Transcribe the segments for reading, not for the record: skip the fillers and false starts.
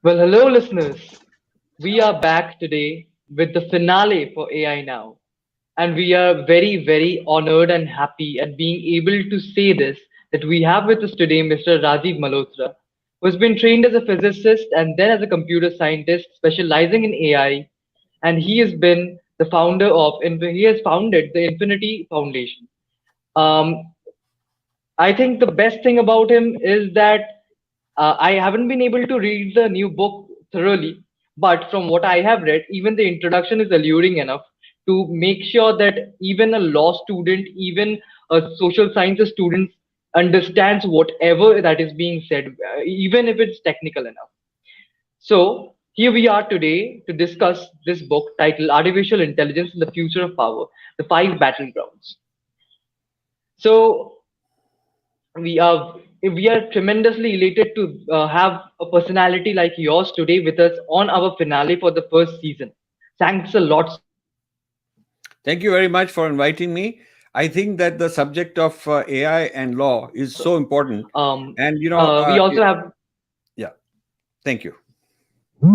Well, hello, listeners. We are back today with the finale for AI Now. And we are very, very honored and happy at being able to say this that we have with us today Mr. Rajiv Malhotra, who has been trained as a physicist and then as a computer scientist specializing in AI. And he has been the founder of, he has founded the Infinity Foundation. Um, I think the best thing about him is that I haven't been able to read the new book thoroughly, but from what I have read, even the introduction is alluring enough to make sure that even a law student, even a social sciences student understands whatever that is being said, even if it's technical enough. So, here we are today to discuss this book titled Artificial Intelligence and the Future of Power, the Five Battlegrounds. So, we are tremendously elated to have a personality like yours today with us on our finale for the first season. Thanks a lot, sir. Thank you very much for inviting me. I think that the subject of AI and law is so important. And, We also have yeah, thank you. We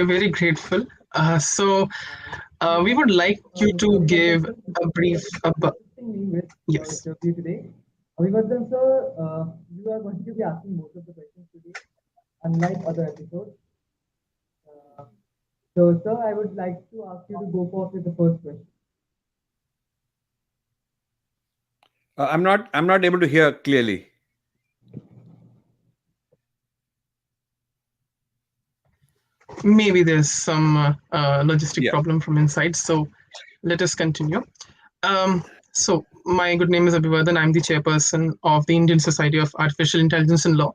are very grateful. We would like you to give a brief about. Yes. today. Abhivardhan sir, you are going to be asking most of the questions today, unlike other episodes. Uh, so, sir, I would like to ask you to go forth with the first question. I'm not able to hear clearly. Maybe there's some logistic Yeah. problem from inside. So let us continue. My good name is Abhivardhan. I'm the chairperson of the Indian Society of Artificial Intelligence and Law.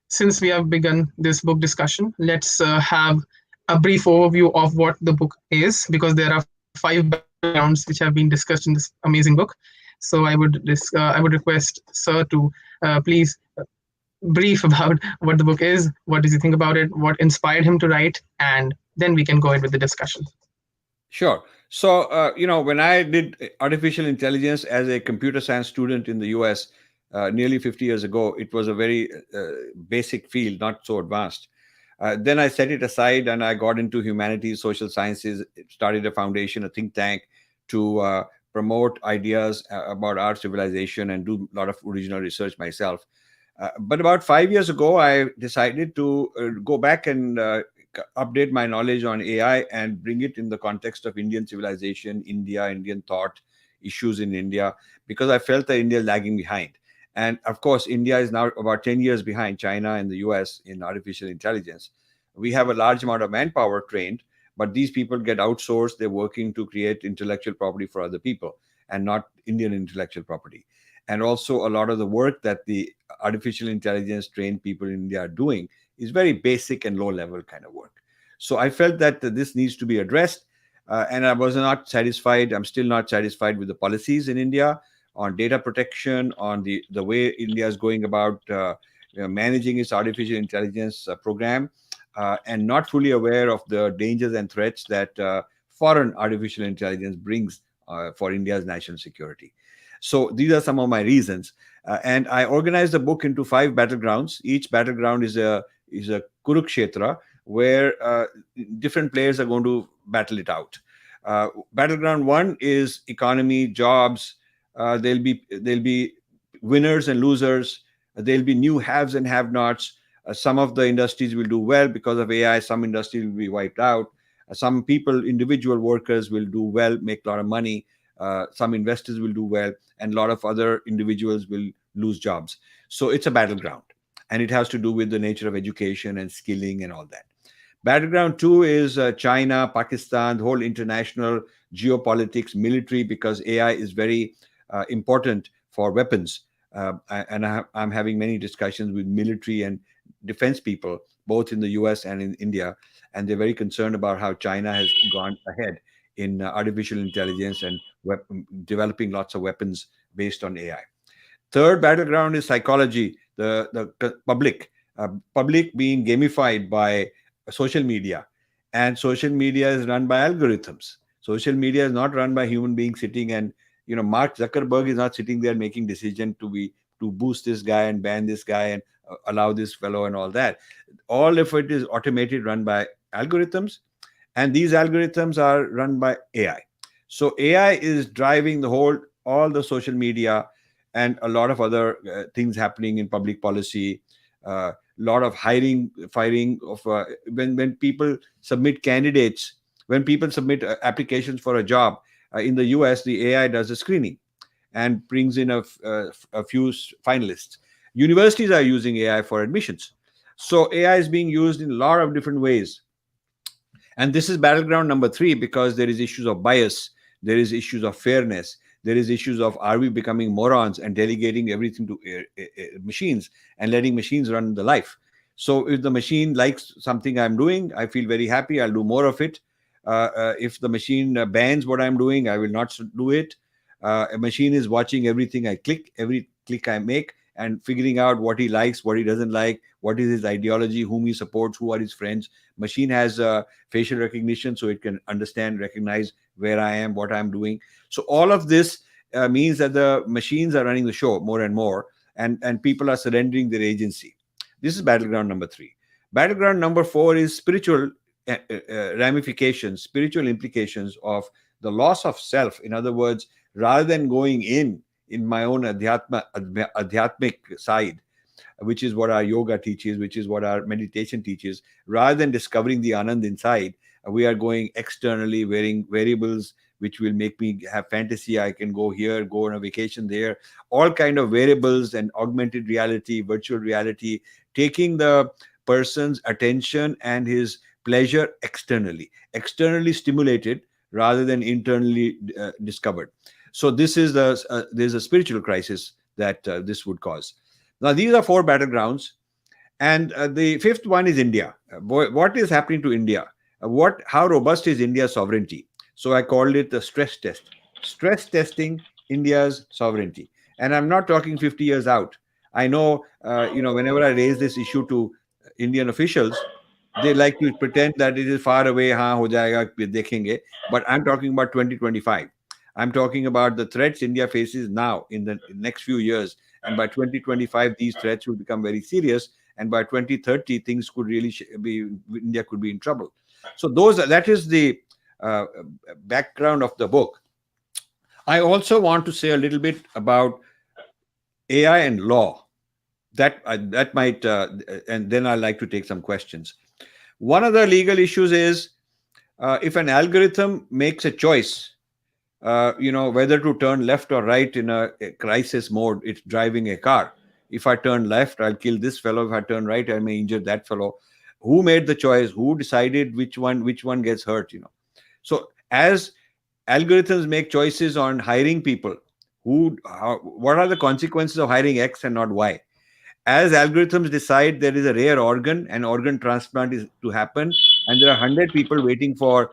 Since we have begun this book discussion, let's have a brief overview of what the book is, because there are five battlegrounds which have been discussed in this amazing book. So I would request Sir to please brief about what the book is, what does he think about it, what inspired him to write, and then we can go ahead with the discussion. Sure. So, when I did artificial intelligence as a computer science student in the US nearly 50 years ago, it was a very basic field, not so advanced. Then I set it aside and I got into humanities, social sciences, started a foundation, a think tank to promote ideas about our civilization and do a lot of original research myself. But about 5 years ago, I decided to go back and update my knowledge on AI and bring it in the context of Indian civilization, India, Indian thought, issues in India, because I felt that India is lagging behind. And of course, India is now about 10 years behind China and the US in artificial intelligence. We have a large amount of manpower trained, but these people get outsourced. They're working to create intellectual property for other people and not Indian intellectual property. And also, a lot of the work that the artificial intelligence trained people in India are doing is very basic and low level kind of work. So I felt that this needs to be addressed. And I was not satisfied. I'm still not satisfied with the policies in India on data protection, on the way India is going about managing its artificial intelligence program, and not fully aware of the dangers and threats that foreign artificial intelligence brings for India's national security. So these are some of my reasons. And I organized the book into five battlegrounds. Each battleground is a Kurukshetra where different players are going to battle it out. Battleground one is economy, jobs. There'll be winners and losers. There'll be new haves and have-nots. Some of the industries will do well because of AI. Some industries will be wiped out. Some people, individual workers, will do well, make a lot of money. Some investors will do well, and a lot of other individuals will lose jobs. So it's a battleground, and it has to do with the nature of education and skilling and all that. Battleground two is China, Pakistan, the whole international geopolitics, military, because AI is very important for weapons. I'm having many discussions with military and defense people, both in the US and in India, and they're very concerned about how China has gone ahead in artificial intelligence and developing lots of weapons based on AI. Third battleground is psychology, the public being gamified by social media, and social media is run by algorithms. Social media is not run by human beings sitting, and Mark Zuckerberg is not sitting there making decision to boost this guy and ban this guy and allow this fellow and all that. All of it is automated, run by algorithms, and these algorithms are run by AI. So AI is driving all the social media and a lot of other things happening in public policy. A lot of firing of when people submit candidates, when people submit applications for a job in the US, the AI does a screening and brings in a few finalists. Universities are using AI for admissions. So AI is being used in a lot of different ways. And this is battleground number 3, because there is issues of bias, there is issues of fairness, there is issues of, are we becoming morons and delegating everything to machines and letting machines run the life? So if the machine likes something I'm doing, I feel very happy, I'll do more of it. If the machine bans what I'm doing, I will not do it. A machine is watching everything I click, every click I make, and figuring out what he likes, what he doesn't like, what is his ideology, whom he supports, who are his friends. Machine has facial recognition, so it can understand, recognize where I am, what I'm doing. So all of this means that the machines are running the show more and more, and people are surrendering their agency. This is battleground number 3. Battleground number 4 is spiritual ramifications, spiritual implications of the loss of self. In other words, rather than going in my own adhyatmic side, which is what our yoga teaches, which is what our meditation teaches, rather than discovering the Anand inside, we are going externally, wearing variables which will make me have fantasy. I can go here, go on a vacation there, all kind of variables and augmented reality, virtual reality, taking the person's attention and his pleasure externally stimulated rather than internally discovered. So this is there's a spiritual crisis that this would cause. Now, these are 4 battlegrounds. And the 5th one is India. What is happening to India? How robust is India's sovereignty? So I called it the stress test. Stress testing India's sovereignty. And I'm not talking 50 years out. I know, whenever I raise this issue to Indian officials, they like to pretend that it is far away, ho jayega, dekhenge. But I'm talking about 2025. I'm talking about the threats India faces now in the next few years. And by 2025, these threats will become very serious. And by 2030, things could really India could be in trouble. So that is the background of the book. I also want to say a little bit about AI and law. That might, and then I'd like to take some questions. One of the legal issues is if an algorithm makes a choice, whether to turn left or right in a crisis mode, it's driving a car. If I turn left, I'll kill this fellow. If I turn right, I may injure that fellow. Who made the choice? Who decided which one gets hurt? So as algorithms make choices on hiring people, what are the consequences of hiring X and not Y? As algorithms decide there is a rare organ and organ transplant is to happen, and there are 100 people waiting for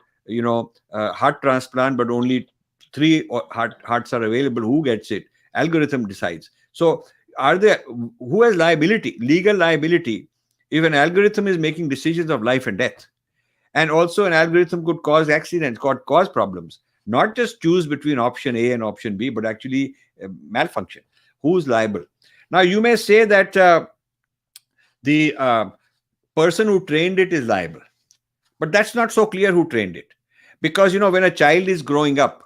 heart transplant, but only 3 hearts are available. Who gets it? Algorithm decides. So who has liability, legal liability, if an algorithm is making decisions of life and death? And also an algorithm could cause accidents, could cause problems, not just choose between option A and option B, but actually malfunction. Who's liable? Now, you may say that the person who trained it is liable, but that's not so clear who trained it. Because, when a child is growing up,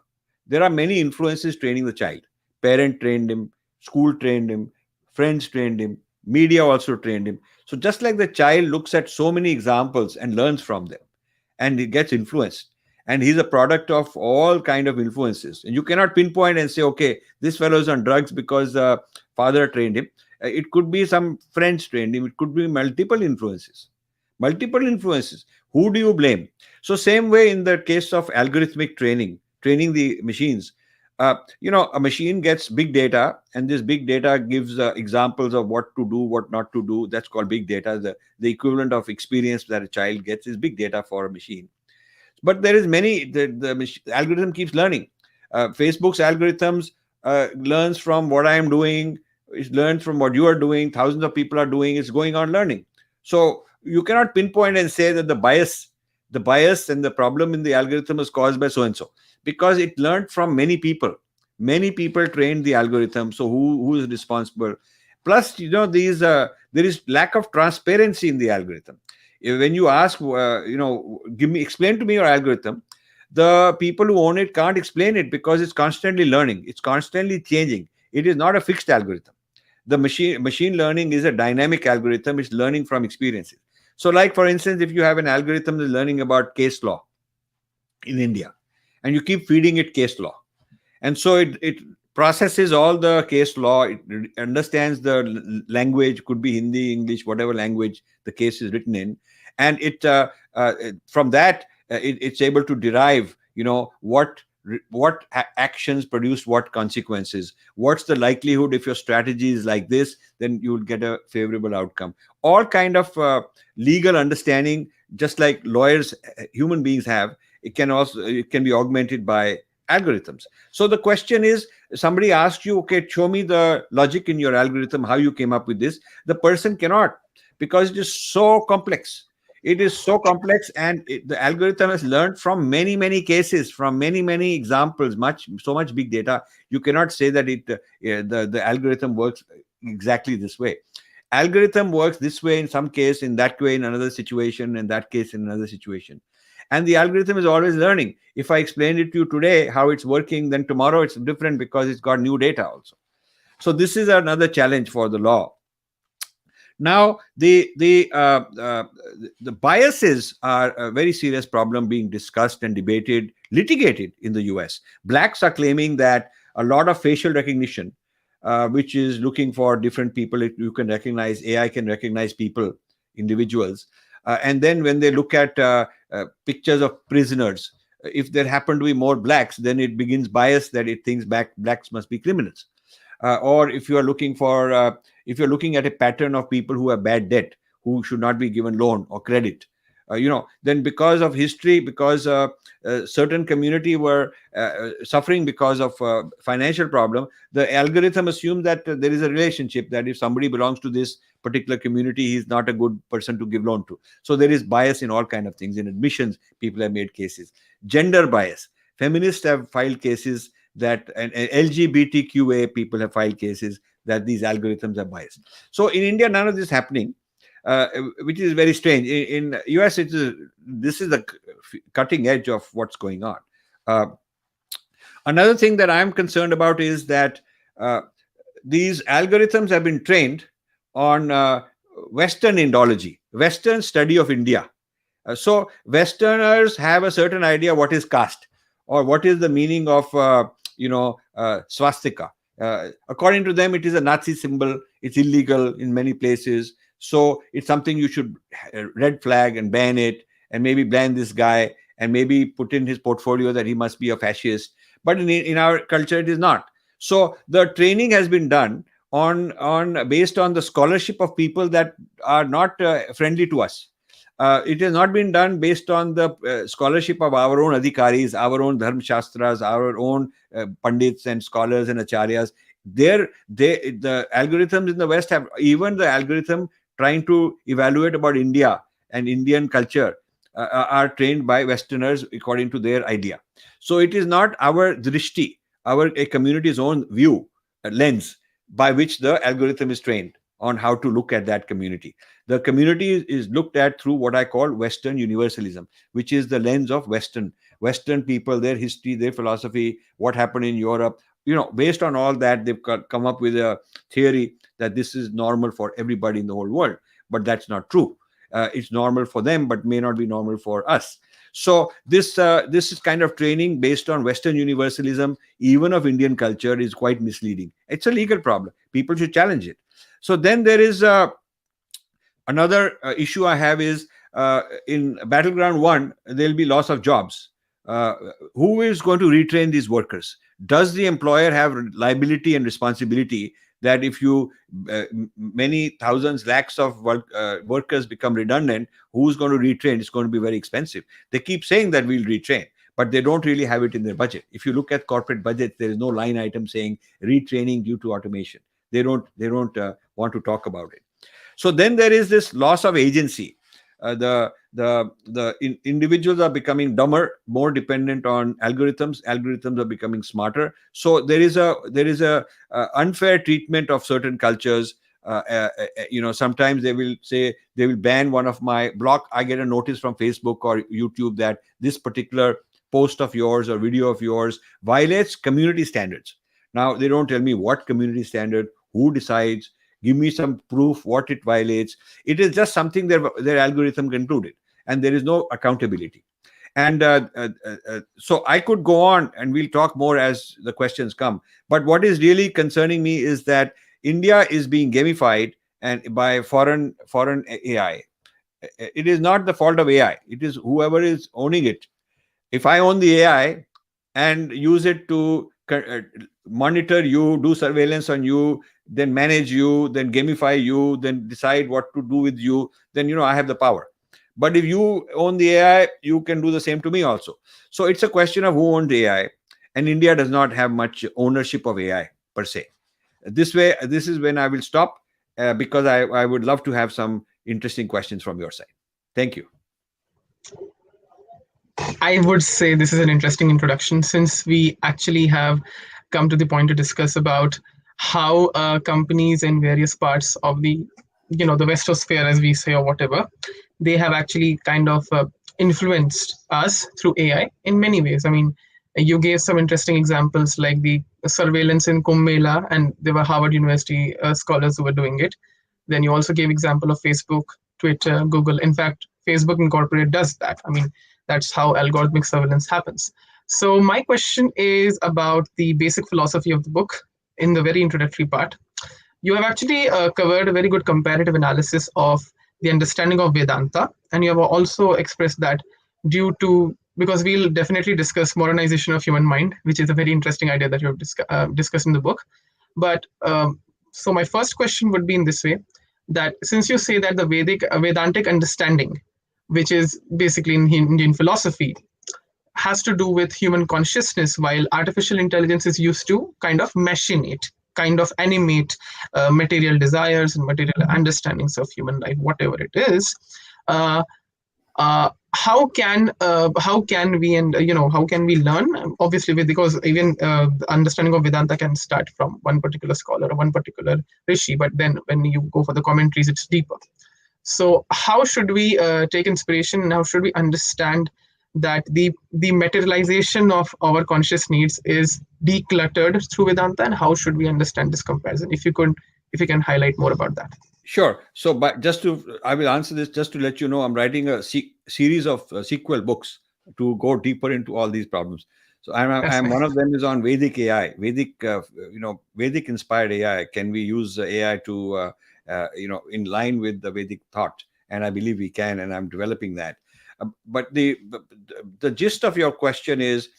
there are many influences training the child. Parent trained him, school trained him, friends trained him, media also trained him. So just like the child looks at so many examples and learns from them, and he gets influenced, and he's a product of all kind of influences. And you cannot pinpoint and say, okay, this fellow is on drugs because father trained him. It could be some friends trained him. It could be multiple influences. Who do you blame? So same way in the case of algorithmic training the machines. A machine gets big data, and this big data gives examples of what to do, what not to do. That's called big data. The equivalent of experience that a child gets is big data for a machine. But there is the algorithm keeps learning. Facebook's algorithms learns from what I am doing. It learns from what you are doing. Thousands of people are doing. It's going on learning. So you cannot pinpoint and say that the bias and the problem in the algorithm is caused by so-and-so, because it learned from many people. Many people trained the algorithm. So who is responsible? Plus, these there is lack of transparency in the algorithm. When you ask, explain to me your algorithm, the people who own it can't explain it because it's constantly learning, it's constantly changing. It is not a fixed algorithm. The machine learning is a dynamic algorithm. It's learning from experiences. So, like for instance, if you have an algorithm that's learning about case law in India, and you keep feeding it case law, and so it processes all the case law, it understands the language, could be Hindi, English, whatever language the case is written in, and from that it's able to derive, what actions produce what consequences, what's the likelihood if your strategy is like this, then you will get a favorable outcome. All kind of legal understanding, just like lawyers, human beings have. It can be augmented by algorithms. So the question is, somebody asks you, okay, show me the logic in your algorithm, how you came up with this. The person cannot, because it is so complex. It is so complex, and the algorithm has learned from many, many cases, from many, many examples, so much big data. You cannot say that the algorithm works exactly this way. Algorithm works this way in some case, in that way in another situation, in that case in another situation. And the algorithm is always learning. If I explain it to you today how it's working, then tomorrow it's different because it's got new data also. So this is another challenge for the law. Now, the biases are a very serious problem being discussed and debated, litigated in the US. Blacks are claiming that a lot of facial recognition, which is looking for different people, you can recognize, AI can recognize people, individuals. And then when they look at pictures of prisoners, if there happen to be more blacks, then it begins bias that it thinks blacks must be criminals. Or if you are looking for, if you're looking at a pattern of people who have bad debt, who should not be given loan or credit, then because of history, because certain community were suffering because of financial problem, the algorithm assumes that there is a relationship, that if somebody belongs to this particular community, he's not a good person to give loan to. So there is bias in all kind of things. In admissions, people have made cases. Gender bias. Feminists have filed cases that, and LGBTQA people have filed cases that these algorithms are biased. So in India, none of this is happening, which is very strange. In US, this is the cutting edge of what's going on. Another thing that I'm concerned about is that these algorithms have been trained on Western Indology, Western study of India. So Westerners have a certain idea what is caste, or what is the meaning of swastika. According to them, it is a Nazi symbol. It's illegal in many places. So it's something you should red flag and ban it, and maybe ban this guy, and maybe put in his portfolio that he must be a fascist. But in our culture, it is not. So the training has been done based on the scholarship of people that are not friendly to us. It has not been done based on the scholarship of our own adhikaris, our own dharma shastras, our own pandits and scholars and acharyas. The algorithms in the West have, even the algorithm trying to evaluate about India and Indian culture, are trained by Westerners according to their idea. So it is not our drishti, a community's own view, lens by which the algorithm is trained on how to look at that community. The community is looked at through what I call Western universalism, which is the lens of Western people, their history, their philosophy, what happened in Europe. Based on all that, they've come up with a theory that this is normal for everybody in the whole world. But that's not true. It's normal for them, but may not be normal for us. So this is kind of training based on Western universalism, even of Indian culture, is quite misleading. It's a legal problem. People should challenge it. So then there is another issue I have is in Battleground 1, there'll be loss of jobs. Who is going to retrain these workers? Does the employer have liability and responsibility that if many thousands, lakhs of workers become redundant, who's going to retrain? It's going to be very expensive. They keep saying that we'll retrain, but they don't really have it in their budget. If you look at corporate budgets, there is no line item saying retraining due to automation. They don't want to talk about it. So then there is this loss of agency. Individuals are becoming dumber, more dependent on algorithms. Algorithms are becoming smarter. So there is a unfair treatment of certain cultures. Sometimes they will say they will ban one of my block. I get a notice from Facebook or YouTube that this particular post of yours or video of yours violates community standards. Now they don't tell me what community standard, who decides, give me some proof what it violates. It is just something their algorithm concluded, and there is no accountability. And so I could go on, and we'll talk more as the questions come. But what is really concerning me is that India is being gamified and by foreign AI. It is not the fault of AI. It is whoever is owning it. If I own the AI and use it to monitor you, do surveillance on you, then manage you, then gamify you, then decide what to do with you, then I have the power. But if you own the AI, you can do the same to me also. So it's a question of who owns the AI, and India does not have much ownership of AI per se. This is when I will stop, because I would love to have some interesting questions from your side. Thank you. I would say this is an interesting introduction, since we actually have come to the point to discuss about how companies in various parts of the Westosphere, as we say, or whatever, they have actually kind of influenced us through AI in many ways. I mean, you gave some interesting examples like the surveillance in Kumbh Mela, and there were Harvard University scholars who were doing it. Then you also gave example of Facebook, Twitter, Google. In fact, Facebook Incorporated does that. I mean, that's how algorithmic surveillance happens. So my question is about the basic philosophy of the book. In the very introductory part, you have actually covered a very good comparative analysis of the understanding of Vedanta, and you have also expressed that because we'll definitely discuss modernization of human mind, which is a very interesting idea that you have discussed in the book. But so my first question would be in this way, that since you say that the Vedantic understanding, which is basically in Indian philosophy, has to do with human consciousness, while artificial intelligence is used to kind of machinate, kind of animate material desires and material understandings of human life, whatever it is. How can we, and how can we learn? Obviously, because even the understanding of Vedanta can start from one particular scholar or one particular rishi, but then when you go for the commentaries, it's deeper. So how should we take inspiration, and how should we understand that the materialization of our conscious needs is decluttered through Vedanta, and how should we understand this comparison? If you can highlight more about that. Sure. So, but I will answer this just to let you know, I'm writing a series of sequel books to go deeper into all these problems. So I'm one of them is on Vedic AI, Vedic inspired AI. Can we use AI to, in line with the Vedic thought? And I believe we can, and I'm developing that. But the gist of your question is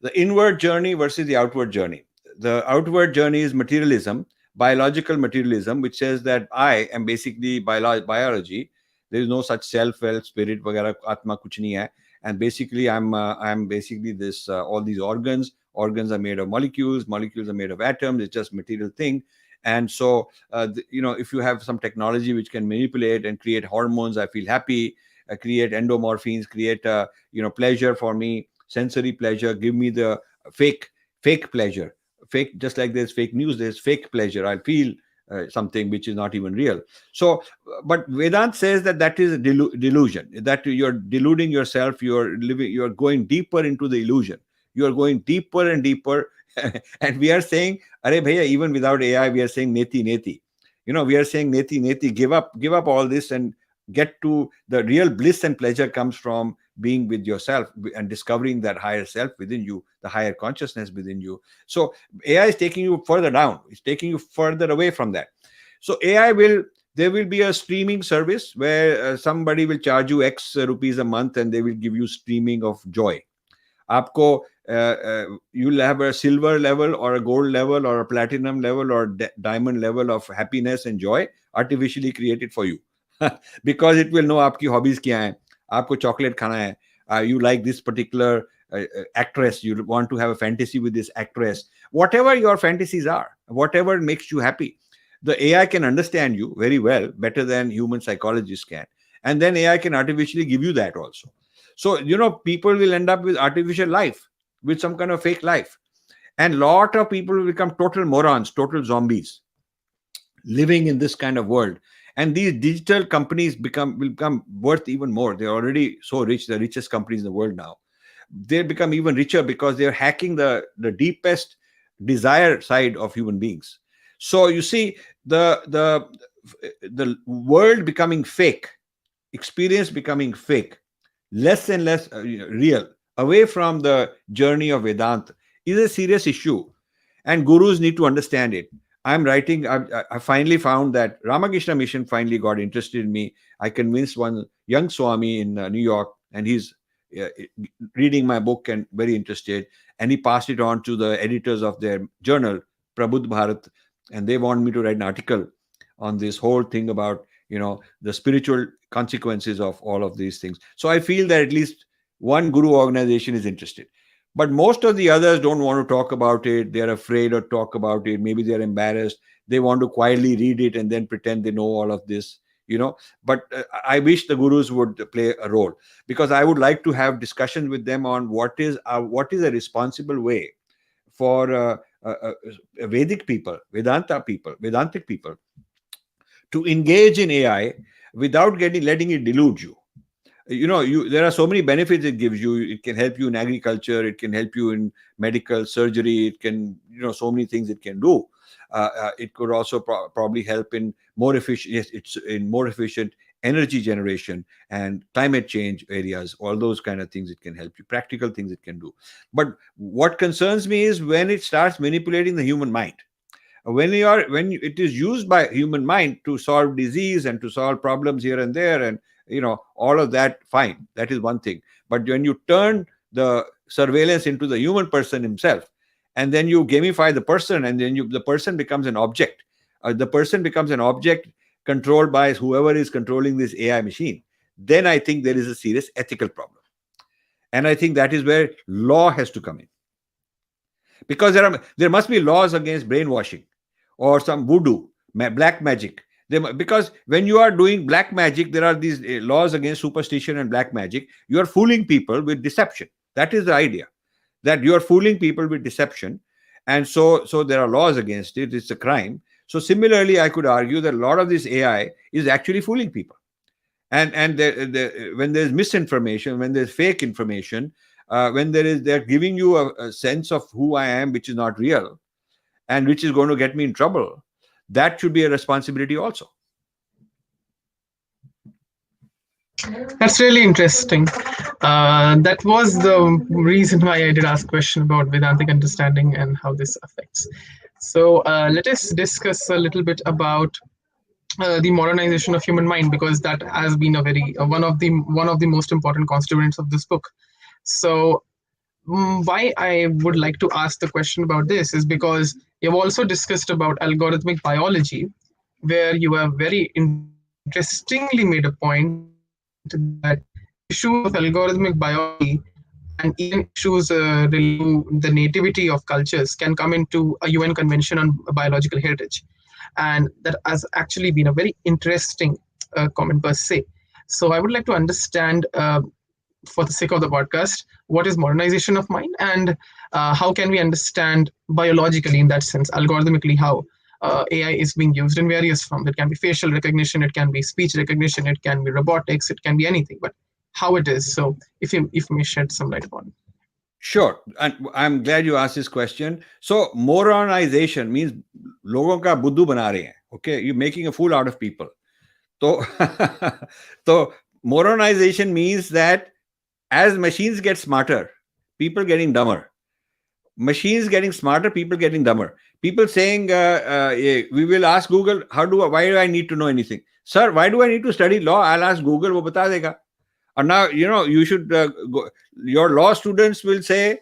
the inward journey versus the outward journey. The outward journey is materialism, biological materialism, which says that I am basically biology. There is no such self, spirit, vagara, atma, kuch nahi hai. And basically, I'm basically this. All these organs are made of molecules. Molecules are made of atoms. It's just material thing. And so, if you have some technology which can manipulate and create hormones, I feel happy. Create endomorphines, create pleasure for me, sensory pleasure. Give me the fake pleasure. Fake, just like there's fake news, there's fake pleasure. I feel something which is not even real. So, but Vedanta says that is a delusion, that you're deluding yourself, you're going deeper into the illusion. You're going deeper and deeper. And we are saying, Are bhaiya, even without AI, we are saying neti neti. We are saying neti neti, give up all this and get to the real bliss and pleasure comes from being with yourself and discovering that higher self within you, the higher consciousness within you. So AI is taking you further down. It's taking you further away from that. So there will be a streaming service where somebody will charge you X rupees a month and they will give you streaming of joy. Aapko, you'll have a silver level or a gold level or a platinum level or diamond level of happiness and joy artificially created for you. Because it will know आपकी hobbies क्या हैं, आपको chocolate खाना है, you like this particular actress, you want to have a fantasy with this actress, whatever your fantasies are, whatever makes you happy, the AI can understand you very well, better than human psychologists can, and then AI can artificially give you that also. So people will end up with artificial life, with some kind of fake life, and lot of people will become total morons, total zombies. living in this kind of world. And these digital companies will become worth even more. They're already so rich, the richest companies in the world now. They become even richer because they're hacking the deepest desire side of human beings. So you see, the world becoming fake, experience becoming fake, less and less real, away from the journey of Vedanta, is a serious issue, and gurus need to understand it. I'm writing. I finally found that Ramakrishna Mission finally got interested in me. I convinced one young Swami in New York, and he's uh, reading my book and very interested. And he passed it on to the editors of their journal, Prabudh Bharat, and they want me to write an article on this whole thing about the spiritual consequences of all of these things. So I feel that at least one guru organization is interested, but most of the others don't want to talk about it. They're afraid to talk about it. Maybe they're embarrassed. They want to quietly read it and then pretend they know all of this, but I wish the gurus would play a role, because I would like to have discussions with them on what is a responsible way for Vedic people, Vedantic people to engage in AI without letting it delude you. There are so many benefits it gives you. It can help you in agriculture, it can help you in medical surgery, it can, so many things it can do. It could also probably help in more efficient, yes, it's in more efficient energy generation and climate change areas. All those kind of things it can help you, practical things it can do. But what concerns me is when it starts manipulating the human mind. When it is used by human mind to solve disease and to solve problems here and there, and all of that, fine, that is one thing. But when you turn the surveillance into the human person himself, and then you gamify the person, and then the person becomes an object, controlled by whoever is controlling this AI machine, then I think there is a serious ethical problem. And I think that is where law has to come in, because there must be laws against brainwashing or some voodoo, black magic. Because when you are doing black magic, there are these laws against superstition and black magic. You are fooling people with deception. That is the idea, that you are fooling people with deception. And so there are laws against it. It's a crime. So similarly, I could argue that a lot of this AI is actually fooling people. And when there's misinformation, when there's fake information, when they're giving you a sense of who I am, which is not real, and which is going to get me in trouble, that should be a responsibility also. That's really interesting. That was the reason why I did ask a question about Vedantic understanding and how this affects. So let us discuss a little bit about the modernization of human mind, because that has been a very one of the most important constituents of this book. So why I would like to ask the question about this is because you've also discussed about algorithmic biology, where you have very interestingly made a point that issues of algorithmic biology and even issues related to the nativity of cultures can come into a UN Convention on Biological Heritage. And that has actually been a very interesting comment per se. So I would like to understand, for the sake of the podcast, what is modernization of mind, and how can we understand biologically, in that sense, algorithmically, how AI is being used in various forms. It can be facial recognition, it can be speech recognition, it can be robotics, it can be anything, but how it is. So if you may shed some light upon it. Sure. And I'm glad you asked this question. So moronization means logon ka buddhu bana rahe hain. Okay, you're making a fool out of people. So, so moronization means that as machines get smarter, people getting dumber. Machines getting smarter, people getting dumber. People saying, we will ask Google, why do I need to know anything? Sir, why do I need to study law? I'll ask Google, wo bata dega. And now, you should your law students will say,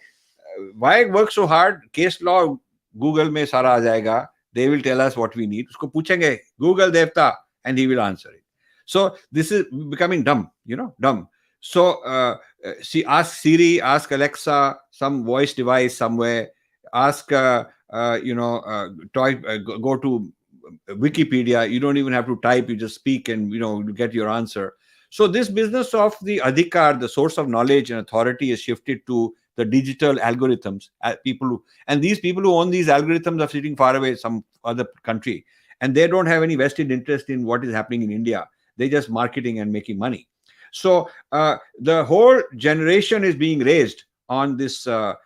why work so hard? Case law, Google mein sara aa jayega. They will tell us what we need. Usko puchenge, Google Devta, and he will answer it. So this is becoming dumb, dumb. So ask Siri, ask Alexa, some voice device somewhere, ask, go to Wikipedia. You don't even have to type, you just speak and, you get your answer. So this business of the adhikar, the source of knowledge and authority, is shifted to the digital algorithms. And these people who own these algorithms are sitting far away, some other country, and they don't have any vested interest in what is happening in India. They're just marketing and making money. So the whole generation is being raised on this the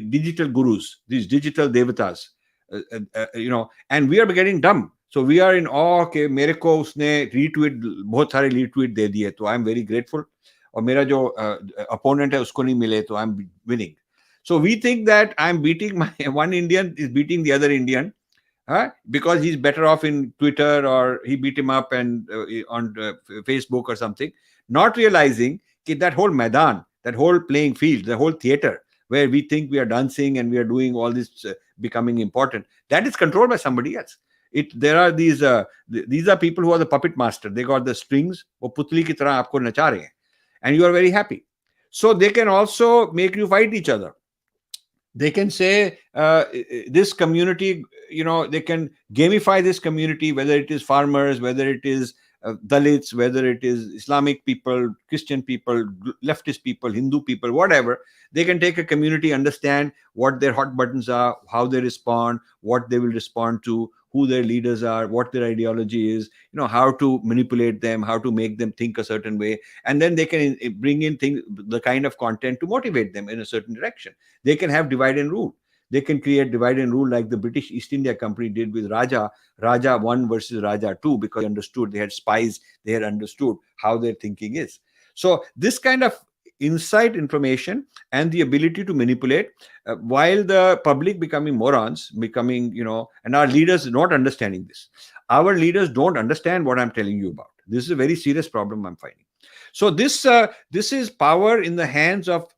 digital gurus, these digital devatas, and we are getting dumb. So we are in awe कि मेरे को उसने retweet बहुत सारे retweet दे दिए, तो I'm very grateful. और मेरा जो opponent है उसको नहीं मिले, तो I'm winning. So we think that I'm beating one Indian is beating the other Indian, because he's better off in Twitter, or he beat him up and on Facebook or something, not realizing that whole Maidan, that whole playing field, the whole theater where we think we are dancing and we are doing all this becoming important, that is controlled by somebody else. There are these are people who are the puppet master. They got the strings, वो पुतली की तरह आपको नचा रहे हैं, and you are very happy. So they can also make you fight each other. They can say this community, they can gamify this community, whether it is farmers, whether it is Dalits, whether it is Islamic people, Christian people, leftist people, Hindu people, whatever. They can take a community, understand what their hot buttons are, how they respond, what they will respond to, who their leaders are, what their ideology is, how to manipulate them, how to make them think a certain way. And then they can bring in the kind of content to motivate them in a certain direction. They can have divide and rule. They can create divide and rule like the British East India Company did with Raja 1 versus Raja 2, because they understood, they had spies, they had understood how their thinking is. So this kind of insight information and the ability to manipulate, while the public becoming morons, and our leaders not understanding this. Our leaders don't understand what I'm telling you about. This is a very serious problem I'm finding. So this is power in the hands of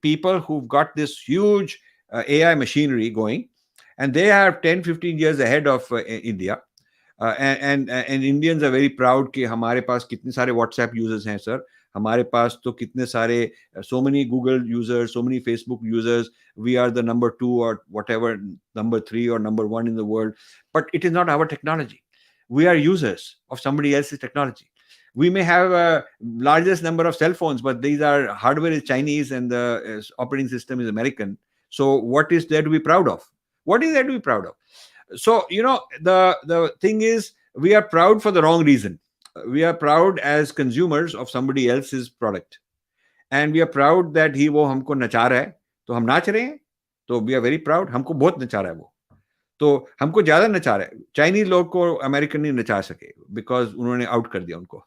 people who've got this huge AI machinery going, and they are 10-15 years ahead of India. And Indians are very proud कि हमारे पास कितने सारे WhatsApp users हैं sir, हमारे पास तो कितने सारे so many Google users, so many Facebook users. We are the number 2 or whatever, number 3 or number 1 in the world. But it is not our technology. We are users of somebody else's technology. We may have a largest number of cell phones, but these are hardware is Chinese and the operating system is American. So what is there to be proud of? What is there to be proud of? So, the thing is, we are proud for the wrong reason. We are proud as consumers of somebody else's product. And we are proud that वो हमको नचा रहा है, तो हम नाच रहे हैं. तो we are very proud. हमको बहुत नचा रहा है वो. तो हमको ज्यादा नचा रहा है. चाइनीज लोग को अमेरिकन नहीं नचा सके, बिकॉज उन्होंने आउट कर दिया उनको.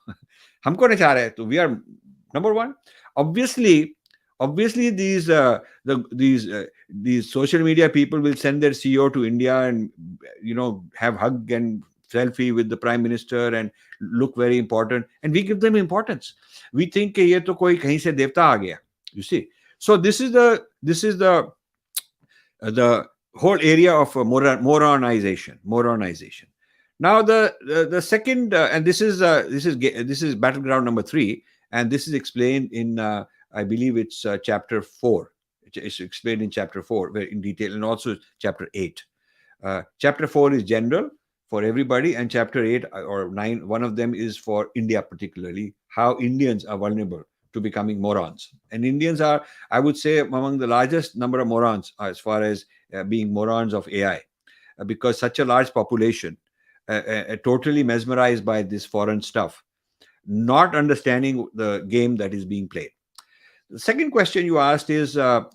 हमको नचा रहा है, तो we are number 1. Obviously, these social media people will send their CEO to India and have hug and selfie with the prime minister and look very important, and we give them importance. We think कि ये तो कोई कहीं से देवता आ गया. You see, so this is the whole area of moronization. Now the second, and this is battleground number 3, and this is explained in I believe it's chapter 4. It's explained in chapter 4 very in detail, and also chapter 8. Chapter 4 is general for everybody, and chapter 8 or 9, one of them is for India particularly, how Indians are vulnerable to becoming morons. And Indians are, I would say, among the largest number of morons as far as being morons of AI, because such a large population, totally mesmerized by this foreign stuff, not understanding the game that is being played. The second question you asked is, the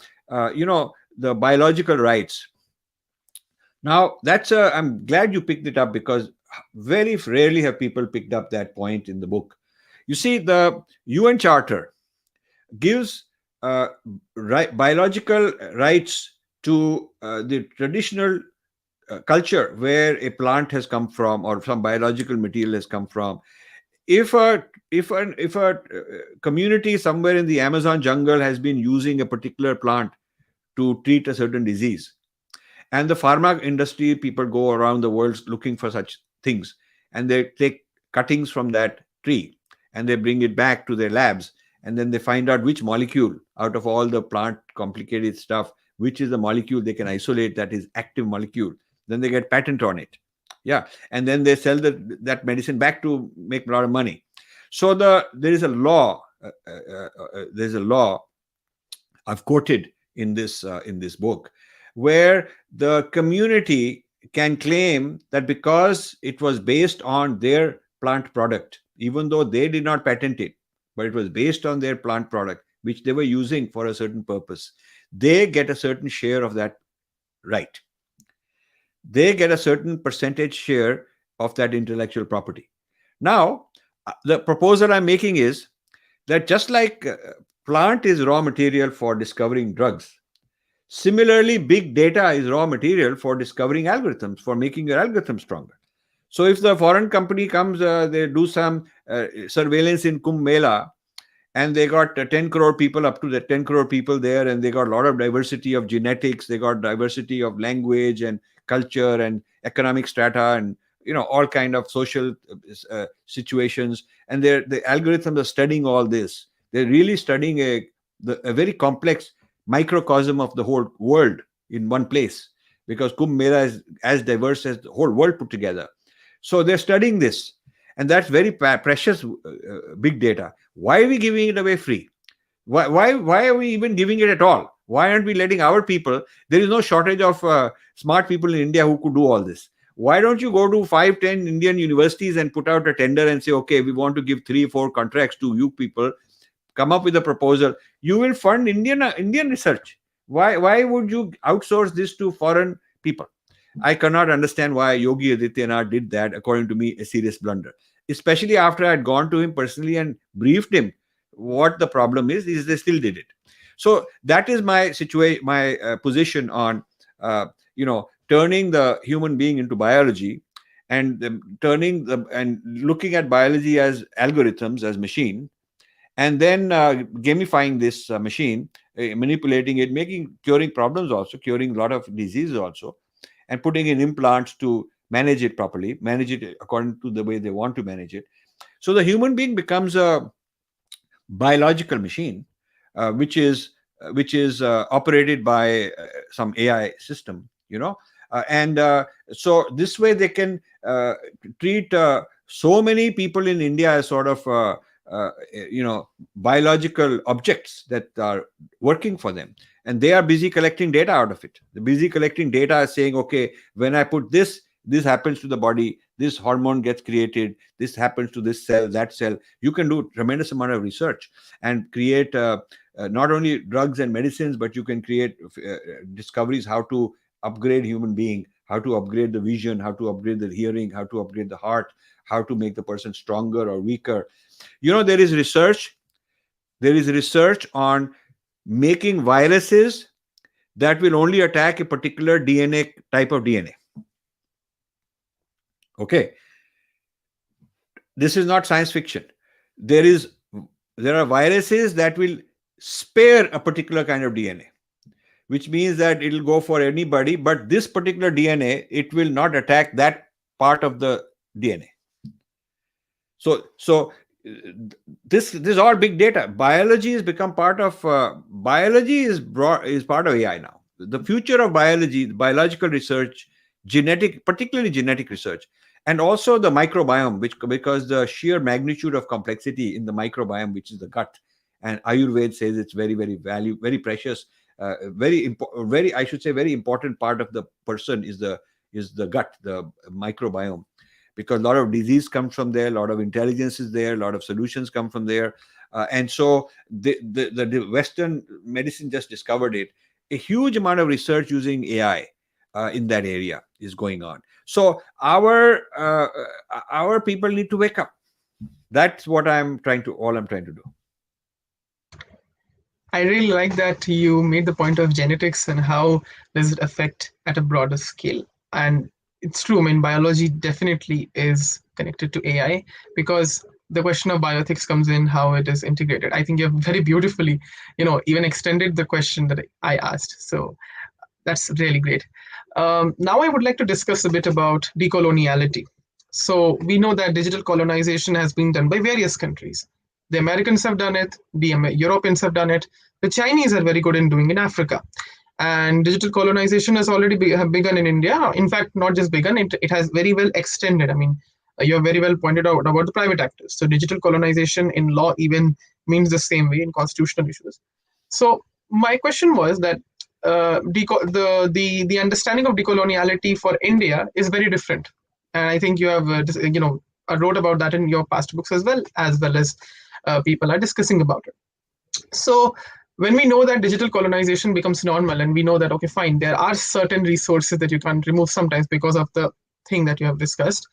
biological rights. Now, I'm glad you picked it up, because very rarely have people picked up that point in the book. You see, the UN Charter gives biological rights to the traditional culture where a plant has come from or some biological material has come from. If a community somewhere in the Amazon jungle has been using a particular plant to treat a certain disease, and the pharma industry people go around the world looking for such things, and they take cuttings from that tree and they bring it back to their labs, and then they find out which molecule out of all the plant complicated stuff, which is the molecule they can isolate that is active molecule. Then they get patent on it. Yeah, and then they sell that medicine back to make a lot of money. So there is a law. There's a law I've quoted in this book, where the community can claim that because it was based on their plant product, even though they did not patent it, but it was based on their plant product, which they were using for a certain purpose, they get a certain share of that right. They get a certain percentage share of that intellectual property. Now, the proposal I'm making is that just like plant is raw material for discovering drugs, similarly, big data is raw material for discovering algorithms, for making your algorithm stronger. So if the foreign company comes, they do some surveillance in Kumbh Mela, and they got 10 crore people, up to the 10 crore people there, and they got a lot of diversity of genetics, they got diversity of language and culture and economic strata, and all kind of social situations, and the algorithms are studying all this. They're really studying a very complex microcosm of the whole world in one place, because Kumbh Mela is as diverse as the whole world put together. So they're studying this, and that's very precious big data. Why are we giving it away free? Why are we even giving it at all? Why aren't we letting our people? There is no shortage of smart people in India who could do all this. Why don't you go to 5-10 Indian universities and put out a tender and say, okay, we want to give 3-4 contracts to you people, come up with a proposal. You will fund Indian research. Why would you outsource this to foreign people? I cannot understand why Yogi Adityanath did that. According to me, a serious blunder, especially after I had gone to him personally and briefed him what the problem is they still did it. So that is my situation, my position on turning the human being into biology, and and looking at biology as algorithms, as machine, and then gamifying this machine, manipulating it, curing problems, also curing a lot of diseases also, and putting in implants to manage it properly, manage it according to the way they want to manage it. So the human being becomes a biological machine, which is operated by some AI system, and so this way they can treat so many people in India as sort of biological objects that are working for them, and they are busy collecting data out of it. They're busy collecting data, saying, okay, when I put this happens to the body, this hormone gets created, this happens to this cell, that cell. You can do tremendous amount of research and create not only drugs and medicines, but you can create discoveries how to upgrade human being, how to upgrade the vision, how to upgrade the hearing, how to upgrade the heart, how to make the person stronger or weaker. There is research on making viruses that will only attack a particular type of DNA. Okay, this is not science fiction. There are viruses that will spare a particular kind of DNA, which means that it will go for anybody, but this particular DNA, it will not attack that part of the DNA. So this is all big data. Biology has become part of biology is part of AI now. The future of biology, biological research, particularly genetic research, and also the microbiome, because the sheer magnitude of complexity in the microbiome, which is the gut, and Ayurveda says it's very, very very precious, very important part of the person is the gut, the microbiome, because a lot of disease comes from there, a lot of intelligence is there, a lot of solutions come from there, and so the Western medicine just discovered it. A huge amount of research using AI in that area is going on. So our people need to wake up. That's what all I'm trying to do. I really like that you made the point of genetics and how does it affect at a broader scale. And it's true. I mean, biology definitely is connected to AI, because the question of bioethics comes in, how it is integrated. I think you have very beautifully, even extended the question that I asked. So that's really great. Now I would like to discuss a bit about decoloniality. So we know that digital colonization has been done by various countries. The Americans have done it, the Europeans have done it, the Chinese are very good in doing in Africa. And digital colonization has already begun in India. In fact, not just begun, it has very well extended. I mean, you have very well pointed out about the private actors. So digital colonization in law even means the same way in constitutional issues. So my question was that the understanding of decoloniality for India is very different, and I think you have wrote about that in your past books as people are discussing about it. So when we know that digital colonization becomes normal, and we know that okay, fine, there are certain resources that you can't remove sometimes because of the thing that you have discussed,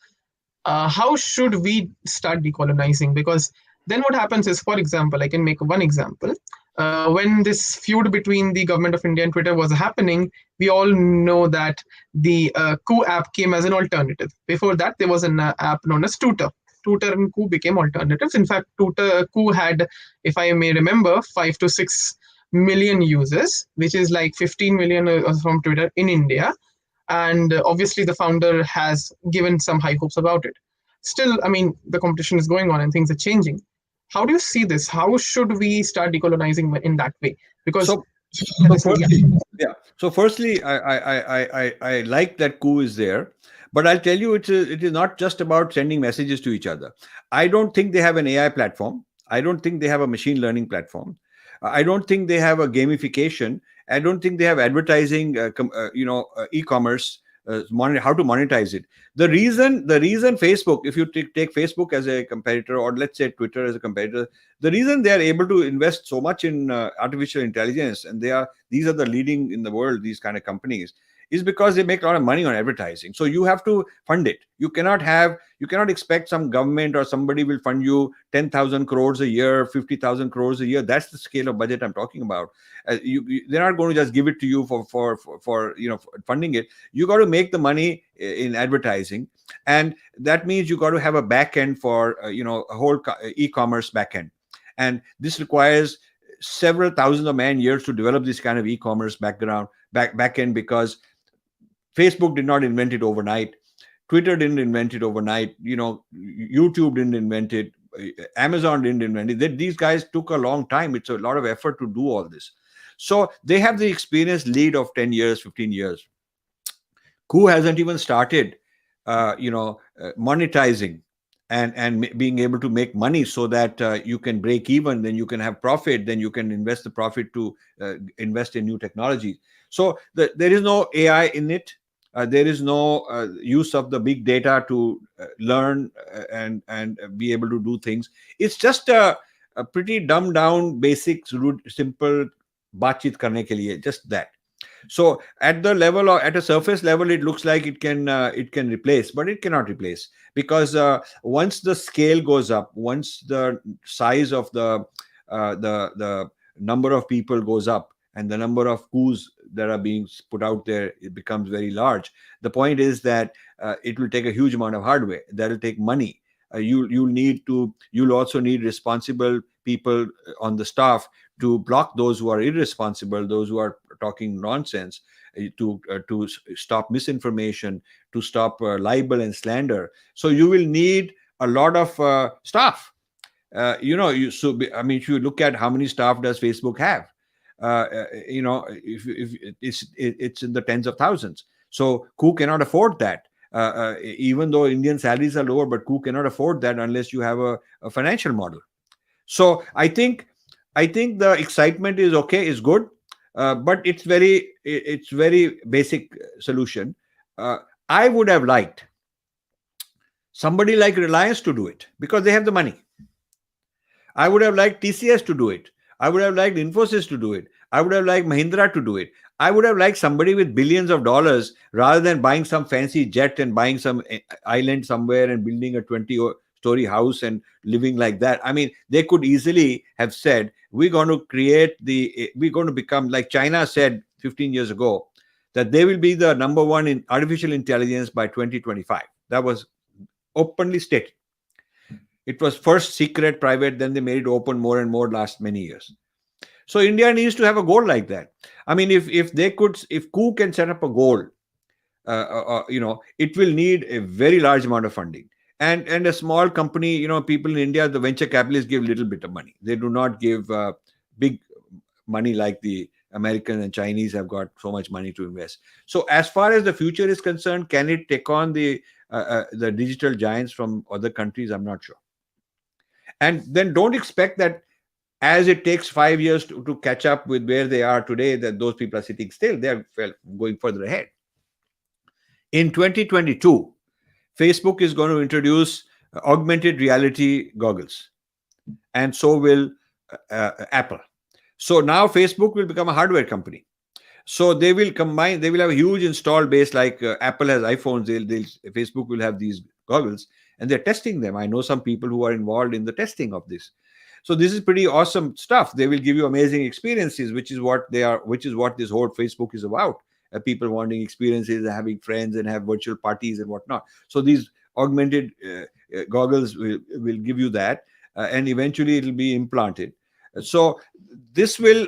how should we start decolonizing? Because then what happens is, for example, I can make one example. When this feud between the government of India and Twitter was happening, we all know that the Coup app came as an alternative. Before that, there was an app known as Tutor. Tutor and Coup became alternatives. In fact, Coup had, if I may remember, 5 to 6 million users, which is like 15 million from Twitter in India. And obviously, the founder has given some high hopes about it. Still, I mean, the competition is going on and things are changing. How do you see this? How should we start decolonizing in that way? Because So, so firstly, yeah. So firstly, I like that coup is there, but I'll tell you, it is not just about sending messages to each other. I don't think they have an AI platform. I don't think they have a machine learning platform. I don't think they have a gamification. I don't think they have advertising, e-commerce, how to monetize it. The reason Facebook, if you take Facebook as a competitor, or let's say Twitter as a competitor, the reason they are able to invest so much in artificial intelligence, and these are the leading in the world, these kind of companies, is because they make a lot of money on advertising. So you have to fund it. You cannot expect some government or somebody will fund you 10,000 crores a year, 50,000 crores a year. That's the scale of budget I'm talking about. They're not going to just give it to you for funding it. You got to make the money in advertising, and that means you got to have a back end for a whole e-commerce back end, and this requires several thousands of man years to develop this kind of e-commerce back end, because Facebook did not invent it overnight. Twitter didn't invent it overnight. YouTube didn't invent it. Amazon didn't invent it. These guys took a long time. It's a lot of effort to do all this. So they have the experience lead of 10 years, 15 years. Coup hasn't even started, monetizing and being able to make money so that you can break even, then you can have profit, then you can invest the profit to invest in new technologies. So there is no AI in it. There is no use of the big data to learn and be able to do things. It's just a pretty dumbed down, basic, simple बातचीत करने के लिए, just that. So at the level, or at a surface level, it looks like it can replace, but it cannot replace, because once the scale goes up, once the size of the number of people goes up, and the number of coups that are being put out there, it becomes very large. The point is that it will take a huge amount of hardware. That will take money. You'll also need responsible people on the staff to block those who are irresponsible, those who are talking nonsense, to stop misinformation, to stop libel and slander. So you will need a lot of staff. If you look at how many staff does Facebook have, if it's in the tens of thousands. So coup cannot afford that. Even though Indian salaries are lower, but coup cannot afford that unless you have a financial model. So I think the excitement is okay, is good, but it's very basic solution. I would have liked somebody like Reliance to do it because they have the money. I would have liked TCS to do it. I would have liked Infosys to do it. I would have liked Mahindra to do it. I would have liked somebody with billions of dollars rather than buying some fancy jet and buying some island somewhere and building a 20-story house and living like that. I mean, they could easily have said, we're going to become, like China said 15 years ago, that they will be the number one in artificial intelligence by 2025. That was openly stated. It was first secret, private, then they made it open more and more last many years. So India needs to have a goal like that. I mean, if coup can set up a goal, it will need a very large amount of funding. And a small company, people in India, the venture capitalists give little bit of money. They do not give big money like the American and Chinese have got so much money to invest. So as far as the future is concerned, can it take on the digital giants from other countries? I'm not sure. And then don't expect that as it takes 5 years to catch up with where they are today, that those people are sitting still. They are going further ahead. In 2022, Facebook is going to introduce augmented reality goggles, and so will Apple. So now Facebook will become a hardware company. So they will combine, they will have a huge install base like Apple has iPhones, Facebook will have these goggles, and they're testing them. I know some people who are involved in the testing of this. So this is pretty awesome stuff. They will give you amazing experiences, which is what they are, which is what this whole Facebook is about. People wanting experiences, having friends, and have virtual parties and whatnot. So these augmented goggles will give you that, and eventually it will be implanted. So this will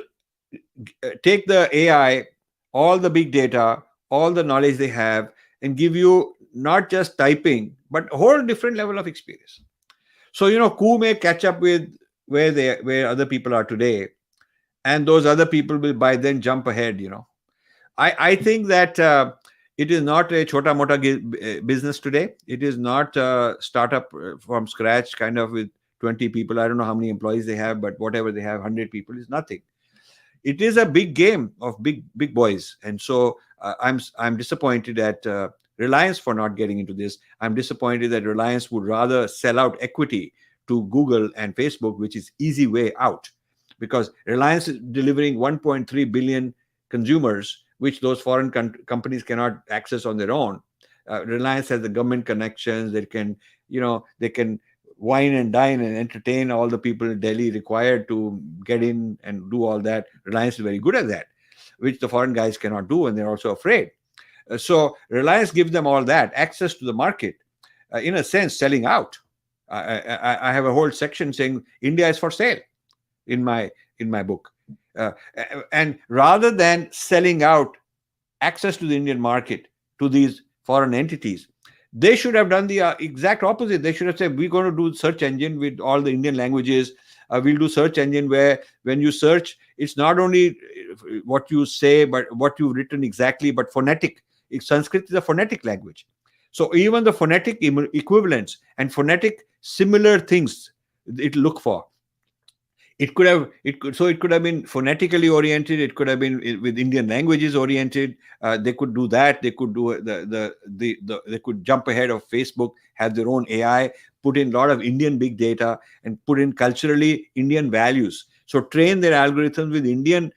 take the AI, all the big data, all the knowledge they have, and give you not just typing, but a whole different level of experience. So Ku may catch up with where other people are today, and those other people will by then jump ahead. I think that it is not a chota mota business today. It is not a startup from scratch kind of with 20 people. I don't know how many employees they have, but whatever they have, 100 people is nothing. It is a big game of big boys, and so I'm disappointed at Reliance for not getting into this. I'm disappointed that Reliance would rather sell out equity to Google and Facebook, which is easy way out, because Reliance is delivering 1.3 billion consumers, which those foreign companies cannot access on their own. Reliance has the government connections. They can wine and dine and entertain all the people in Delhi required to get in and do all that. Reliance is very good at that, which the foreign guys cannot do, and they're also afraid. So Reliance gives them all that access to the market, in a sense, selling out. I have a whole section saying India is for sale in my book, and rather than selling out access to the Indian market to these foreign entities, they should have done the exact opposite. They should have said, we're going to do search engine with all the Indian languages. We'll do search engine where when you search, it's not only what you say, but what you've written exactly, but phonetic. Sanskrit is a phonetic language. So even the phonetic equivalents and phonetic similar things it look for. It could have been phonetically oriented. It could have been with Indian languages oriented. They could do that. They could do they could jump ahead of Facebook, have their own AI, put in a lot of Indian big data, and put in culturally Indian values. So train their algorithms with Indian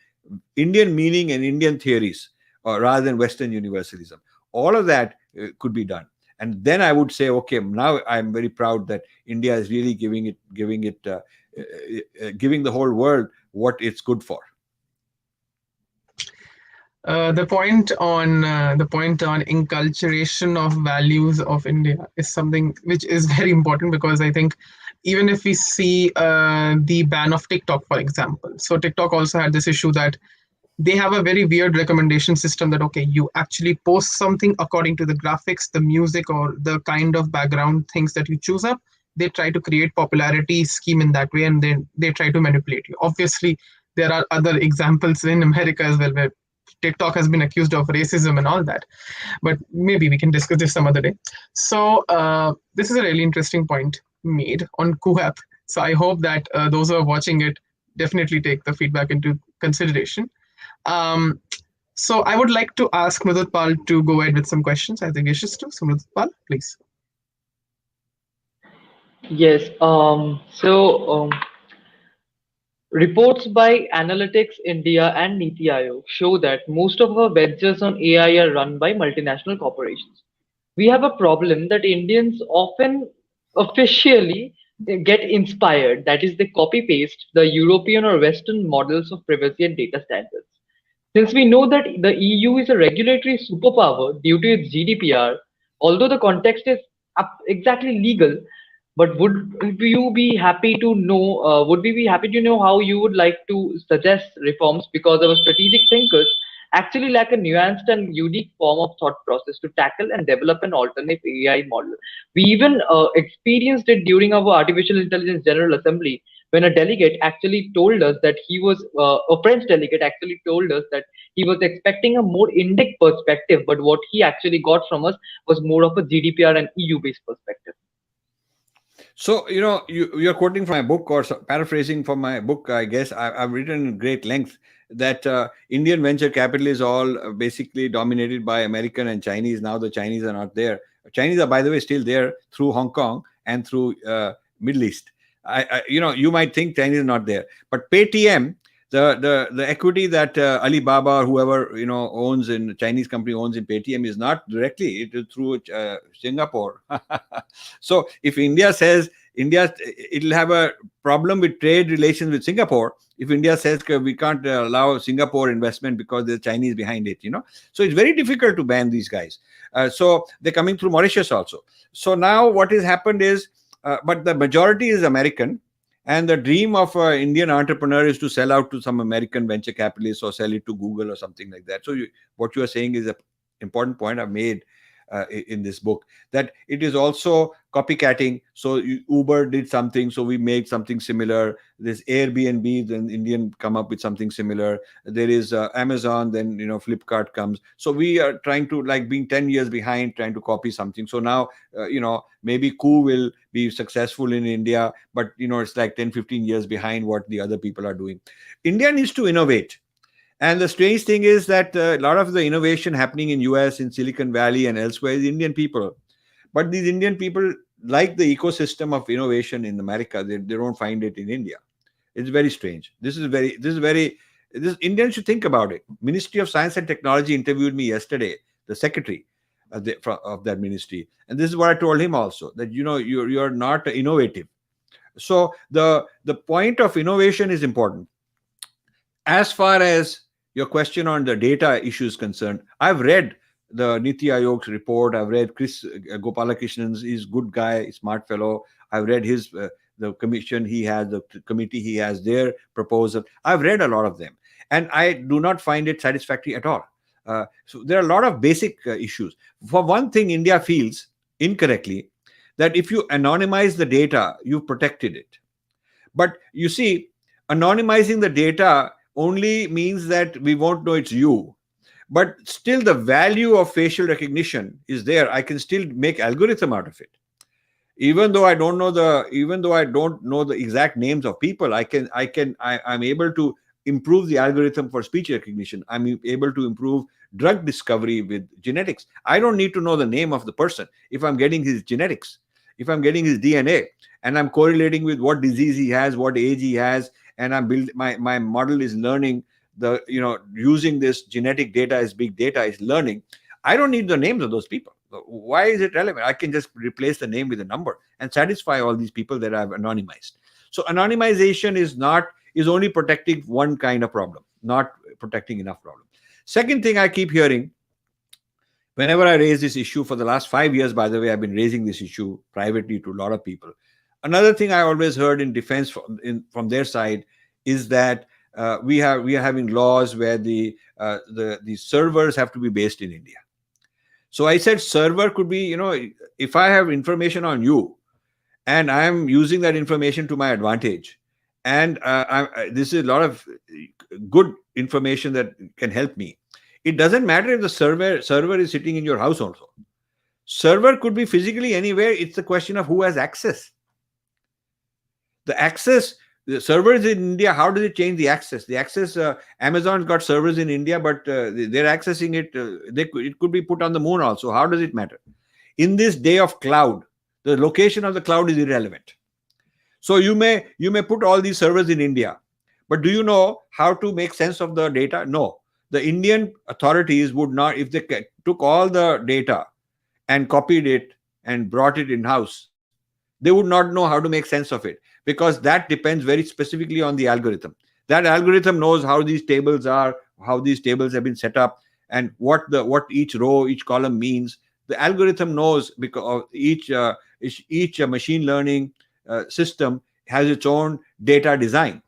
meaning and Indian theories, rather than Western universalism. All of that could be done. And then I would say, okay, now I'm very proud that India is really giving the whole world what it's good for. The point on inculturation of values of India is something which is very important, because I think even if we see the ban of TikTok, for example, so TikTok also had this issue that they have a very weird recommendation system that, okay, you actually post something according to the graphics, the music, or the kind of background things that you choose up. They try to create popularity scheme in that way, and then they try to manipulate you. Obviously, there are other examples in America as well where TikTok has been accused of racism and all that, but maybe we can discuss this some other day. So this is a really interesting point made on QApp. So I hope that those who are watching it definitely take the feedback into consideration. So I would like to ask Mridutpal to go ahead with some questions. I think wishes to. So Mridutpal, please. Yes. Reports by Analytics India and Niti Aayog show that most of our ventures on AI are run by multinational corporations. We have a problem that Indians often officially get inspired, that is, they copy paste the European or Western models of privacy and data standards. Since we know that the EU is a regulatory superpower due to its GDPR, although the context is exactly legal, but would you be happy to know? Would we be happy to know how you would like to suggest reforms, because our strategic thinkers actually lack a nuanced and unique form of thought process to tackle and develop an alternate AI model. We even experienced it during our Artificial Intelligence General Assembly, when a delegate actually told us that he was a French delegate actually told us that he was expecting a more Indic perspective, but what he actually got from us was more of a GDPR and EU based perspective. So, you're quoting from my book or paraphrasing from my book, I guess. I've written in great length that Indian venture capital is all basically dominated by American and Chinese. Now the Chinese are not there. Chinese are, by the way, still there through Hong Kong and through Middle East. You might think Chinese are not there, but Paytm, the equity that Alibaba or whoever owns in Chinese company owns in Paytm is not directly, it is through Singapore. So if India says it'll have a problem with trade relations with Singapore if India says we can't allow Singapore investment because there's Chinese behind it. So it's very difficult to ban these guys. So they're coming through Mauritius also. So now what has happened is, but the majority is American. And the dream of an Indian entrepreneur is to sell out to some American venture capitalists or sell it to Google or something like that. So what you are saying is an important point I've made in this book, that it is also copycatting. So Uber did something, so we made something similar. There's Airbnb, then Indian come up with something similar. There is Amazon, then Flipkart comes. So we are trying to, like, being 10 years behind, trying to copy something. So now maybe Coup will be successful in India, but it's like 10-15 years behind what the other people are doing. India needs to innovate. And the strange thing is that a lot of the innovation happening in US, in Silicon Valley and elsewhere is Indian people. But these Indian people like the ecosystem of innovation in America. They don't find it in India. It's very strange. This Indians should think about it. Ministry of Science and Technology interviewed me yesterday, the secretary of that ministry. And this is what I told him also, that you're not innovative. So the point of innovation is important. As far as your question on the data issue is concerned, I've read the Niti Aayog's report. I've read Chris Gopalakrishnan's. He's a good guy, smart fellow. I've read his the commission he has, the committee he has, their proposal. I've read a lot of them, and I do not find it satisfactory at all. So there are a lot of basic issues. For one thing, India feels incorrectly that if you anonymize the data, you've protected it. But you see, anonymizing the data only means that we won't know it's you. But still the value of facial recognition is there. I can still make algorithm out of it. Even though I don't know the exact names of people, I'm able to improve the algorithm for speech recognition. I'm able to improve drug discovery with genetics. I don't need to know the name of the person if I'm getting his genetics, if I'm getting his DNA, and I'm correlating with what disease he has, what age he has, and my model is learning using this genetic data as big data is learning. I don't need the names of those people. Why is it relevant? I can just replace the name with a number and satisfy all these people that I've anonymized. So anonymization is only protecting one kind of problem, not protecting enough problem. Second thing I keep hearing whenever I raise this issue, for the last 5 years, by the way, I've been raising this issue privately to a lot of people. Another thing I always heard in defense from their side is that we are having laws where the servers have to be based in India. So I said server could be, if I have information on you and I'm using that information to my advantage, and this is a lot of good information that can help me. It doesn't matter if the server is sitting in your house also. Server could be physically anywhere. It's the question of who has access. The servers in India, how does it change the access? The access, Amazon's got servers in India, but they're accessing it. It could be put on the moon also. How does it matter? In this day of cloud, the location of the cloud is irrelevant. So you may put all these servers in India, but do you know how to make sense of the data? No. The Indian authorities would not, if they took all the data and copied it and brought it in-house, they would not know how to make sense of it, because that depends very specifically on the algorithm. That algorithm knows how these tables are, how these tables have been set up, and what each row, each column means. The algorithm knows, because each machine learning system has its own data design.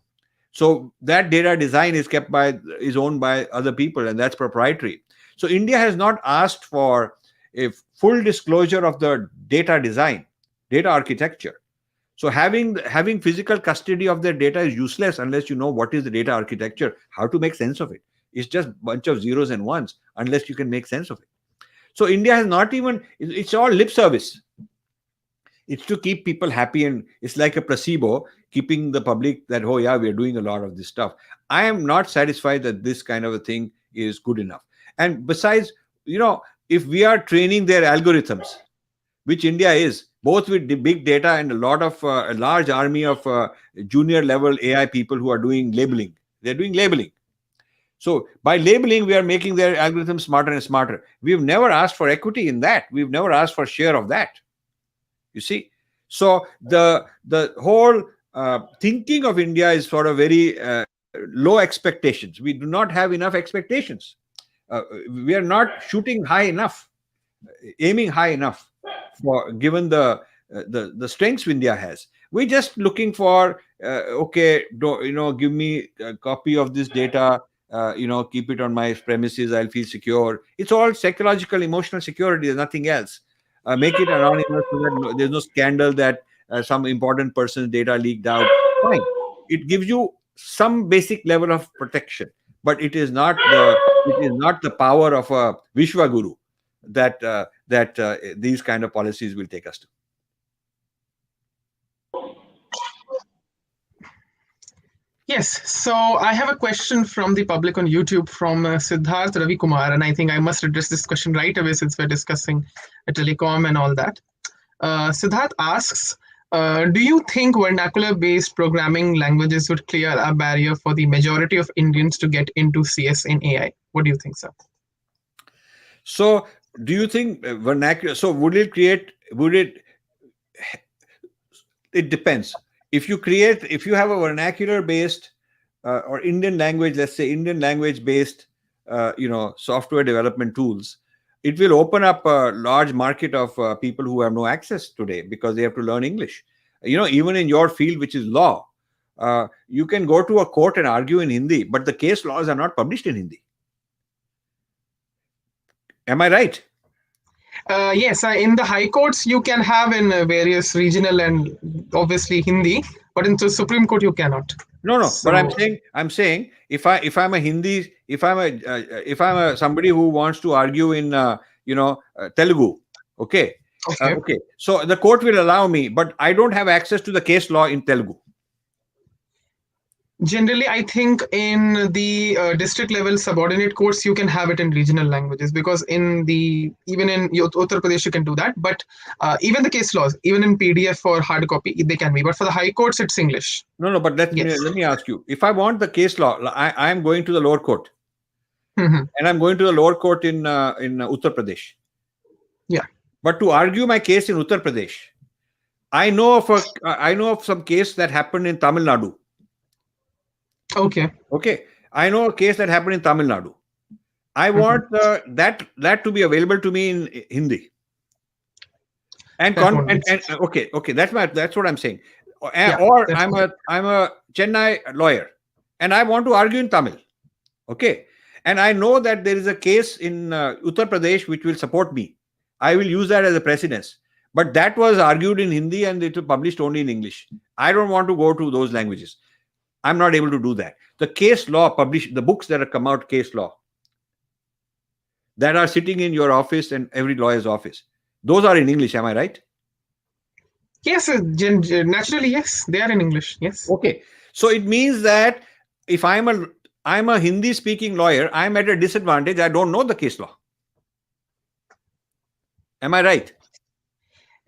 So that data design is owned by other people, and that's proprietary. So India has not asked for a full disclosure of the data design, data architecture. So having physical custody of their data is useless unless you know what is the data architecture, how to make sense of it. It's just a bunch of zeros and ones unless you can make sense of it. So India has not even, it's all lip service. It's to keep people happy, and it's like a placebo, keeping the public that, oh yeah, we're doing a lot of this stuff. I am not satisfied that this kind of a thing is good enough. And besides, if we are training their algorithms, which India is, both with the big data and a large army of junior level AI people who are doing labeling. They're doing labeling. So by labeling, we are making their algorithms smarter and smarter. We've never asked for equity in that. We've never asked for share of that. You see, so the whole thinking of India is sort of very low expectations. We do not have enough expectations. We are not shooting high enough, aiming high enough for given the strengths India has. We're just looking for okay, give me a copy of this data. Keep it on my premises. I'll feel secure. It's all psychological, emotional security. There's nothing else. Make it anonymous so that there's no scandal that some important person's data leaked out. Fine. It gives you some basic level of protection, but it is not the power of a Vishwaguru that these kind of policies will take us to. Yes, so I have a question from the public on YouTube from Siddharth Ravi Kumar, and I think I must address this question right away since we're discussing telecom and all that. Siddharth asks, do you think vernacular-based programming languages would clear a barrier for the majority of Indians to get into CS in AI? What do you think, sir? So, do you think vernacular? So, would it? It depends. If you have a vernacular-based or Indian language, let's say Indian language-based, software development tools, it will open up a large market of people who have no access today because they have to learn English. Even in your field, which is law, you can go to a court and argue in Hindi, but the case laws are not published in Hindi. Am I right? Yes, in the high courts you can have in various regional and obviously Hindi, but in the Supreme Court you cannot. No. So, but I'm saying if I'm a Hindi, if I'm a somebody who wants to argue in Telugu, okay. So the court will allow me, but I don't have access to the case law in Telugu. Generally, I think in the district level subordinate courts, you can have it in regional languages because even in Uttar Pradesh, you can do that. But even the case laws, even in PDF or hard copy, they can be. But for the high courts, it's English. No, but let me ask you. If I want the case law, I am going to the lower court. Mm-hmm. And I'm going to the lower court in Uttar Pradesh. Yeah. But to argue my case in Uttar Pradesh, I know of some case that happened in Tamil Nadu. Okay. I know a case that happened in Tamil Nadu. I want that to be available to me in Hindi. And okay. That's what I'm saying. Or I'm a Chennai lawyer, and I want to argue in Tamil. Okay, and I know that there is a case in Uttar Pradesh which will support me. I will use that as a precedence. But that was argued in Hindi and it was published only in English. I don't want to go to those languages. I'm not able to do that. The case law published, the books that have come out, case law, that are sitting in your office and every lawyer's office, those are in English. Am I right? Yes, naturally, yes. They are in English. Yes. Okay. So it means that if I'm a Hindi-speaking lawyer, I'm at a disadvantage. I don't know the case law. Am I right?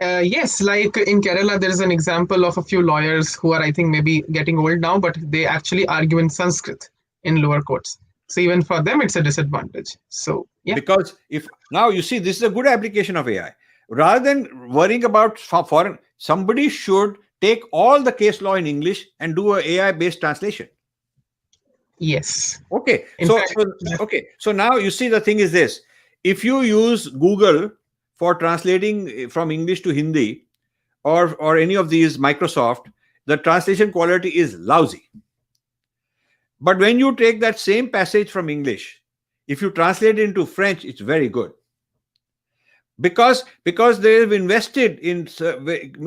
Yes, like in Kerala, there is an example of a few lawyers who are, I think, maybe getting old now, but they actually argue in Sanskrit in lower courts. So even for them, it's a disadvantage. So, yeah. Because now you see, this is a good application of AI. Rather than worrying about foreign, somebody should take all the case law in English and do an AI-based translation. Yes. Okay. So now you see, the thing is this. If you use Google for translating from English to Hindi or any of these Microsoft, the translation quality is lousy. But when you take that same passage from English, if you translate it into French, it's very good. Because they have invested in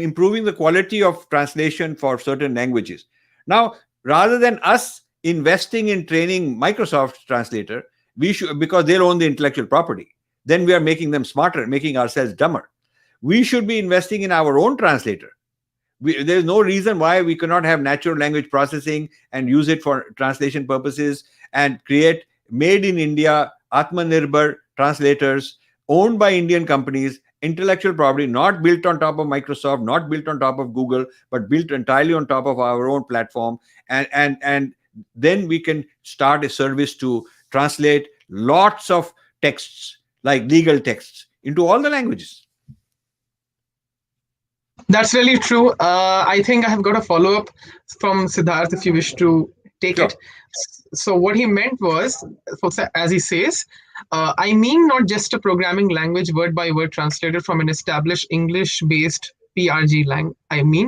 improving the quality of translation for certain languages. Now, rather than us investing in training Microsoft translator, we should, because they'll own the intellectual property, then we are making them smarter, making ourselves dumber. we should be investing in our own translator. There's no reason why we cannot have natural language processing and use it for translation purposes and create made in India, Atmanirbhar translators owned by Indian companies, intellectual property, not built on top of Microsoft, not built on top of Google, but built entirely on top of our own platform. And then we can start a service to translate lots of texts, like legal texts, into all the languages. That's really true. I think I have got a follow up from Siddharth if you wish to take Sure. it. So, what he meant was, as he says, I mean not just a programming language word by word translated from an established English based PRG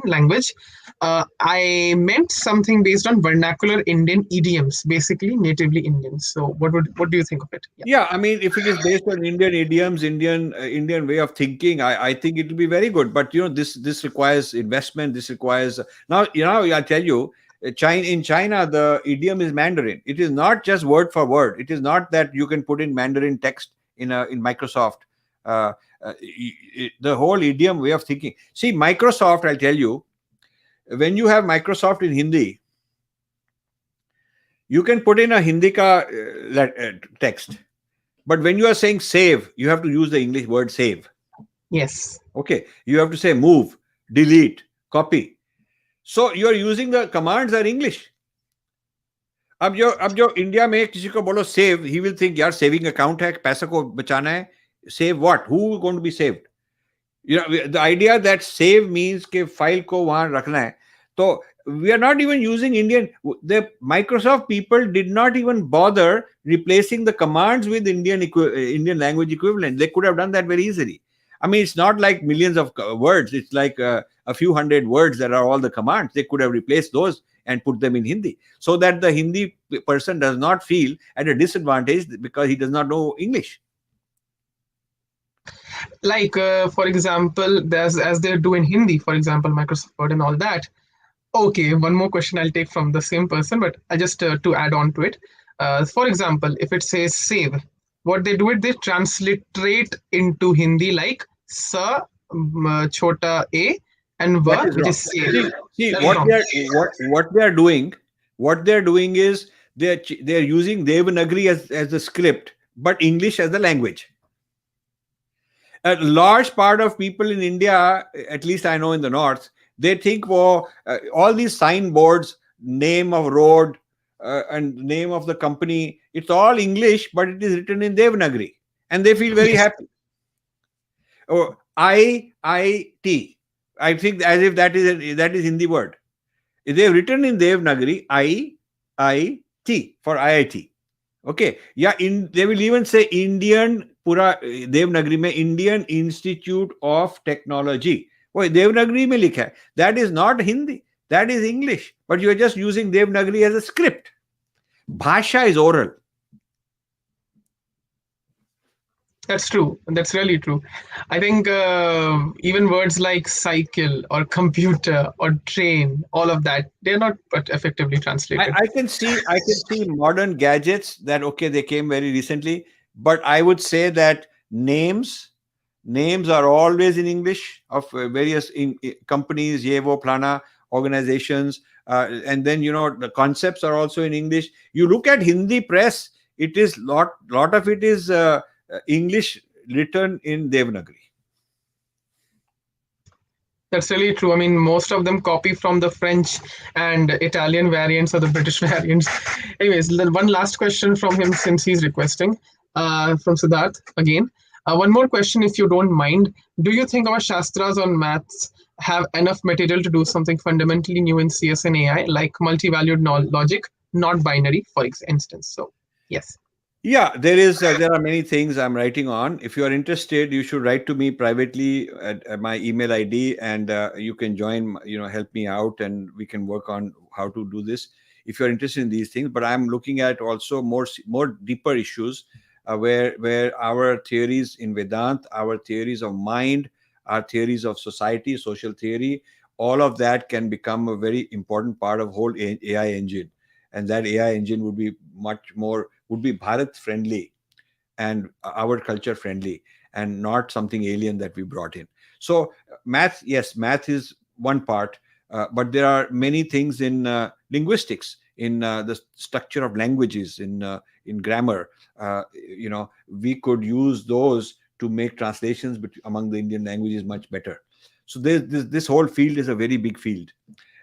language. I meant something based on vernacular Indian idioms, basically natively Indian. So, what do you think of it? Yeah. Yeah, I mean, if it is based on Indian idioms, Indian way of thinking, I think it will be very good. But this requires investment. This requires now. I'll tell you, in China, the idiom is Mandarin. It is not just word for word. It is not that you can put in Mandarin text in Microsoft. Uh, the whole idiom way of thinking. See, Microsoft, I'll tell you, when you have Microsoft in Hindi, you can put in a Hindi text. But when you are saying save, you have to use the English word save. Yes. Okay. You have to say move, delete, copy. So you are using the commands are English. अब जो India में किसी को बोलो save, he will think यार saving account है, पैसा को बचाना है. Save what? Who is going to be saved? The idea that save means कि file को वहां रखना है. So we are not even using Indian. The Microsoft people did not even bother replacing the commands with Indian language equivalent. They could have done that very easily. I mean, it's not like millions of words. It's like a few hundred words that are all the commands. They could have replaced those and put them in Hindi, so that the Hindi person does not feel at a disadvantage because he does not know English. Like, for example, as they do in Hindi, for example, Microsoft Word and all that. Okay, one more question I'll take from the same person, but I just to add on to it. For example, if it says save, what they do it, they transliterate into Hindi like sa, chota a, and va, That is which wrong. is save. See That's what wrong. they are doing. What they are doing is they are using Devanagari as the script, but English as the language. A large part of people in India, at least I know in the north, they think, well, all these signboards, name of road, and name of the company, it's all English, but it is written in Devanagari, and they feel very Yes. happy. Or IIT, I think as if that is Hindi word. They've written in Devanagari IIT for IIT. Okay, yeah. They will even say Indian पूरा देवनागरी में Indian Institute of Technology. वो देवनागरी में लिखा है. That is not Hindi. That is English. But you are just using Devanagari as a script. Bhasha is oral. That's true. That's really true. I think even words like cycle or computer or train, all of that, they're not but effectively translated. I can see modern gadgets that they came very recently, but I would say that names are always in English of various companies, Yevo, Plana, organizations, and then the concepts are also in English. You look at Hindi press; it is lot of it is English written in Devanagari. That's really true. I mean, most of them copy from the French and Italian variants or the British variants. Anyways, one last question from him since he's requesting from Siddharth again. One more question, if you don't mind. Do you think our Shastras on maths have enough material to do something fundamentally new in CS and AI, like multi-valued logic, not binary, for instance? So, yes. Yeah, there are many things I'm writing on. If you are interested, you should write to me privately at my email ID, and you can join, help me out, and we can work on how to do this if you're interested in these things. But I'm looking at also more deeper issues where our theories in Vedanta, our theories of mind, our theories of society, social theory, all of that can become a very important part of whole AI engine. And that AI engine would be much more, would be Bharat friendly, and our culture friendly, and not something alien that we brought in. So math, yes, math is one part, but there are many things in linguistics, in the structure of languages, in grammar. We could use those to make translations among the Indian languages much better. So this whole field is a very big field,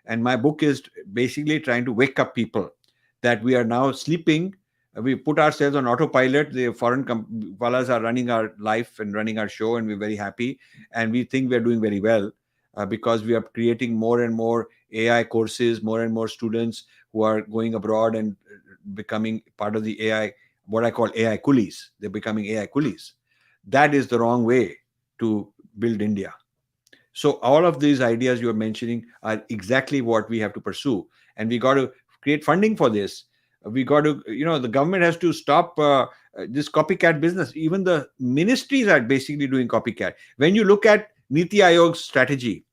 and my book is basically trying to wake up people that we are now sleeping. We put ourselves on autopilot. The foreign wallahs are running our life and running our show, and we're very happy, and we think we're doing very well, because we are creating more and more AI courses, more and more students who are going abroad and becoming part of the AI, what I call AI coolies. They're becoming AI coolies. That is the wrong way to build India. So all of these ideas you're mentioning are exactly what we have to pursue, and we got to create funding for this. We got to, the government has to stop this copycat business. Even the ministries are basically doing copycat. When you look at Niti Aayog's strategy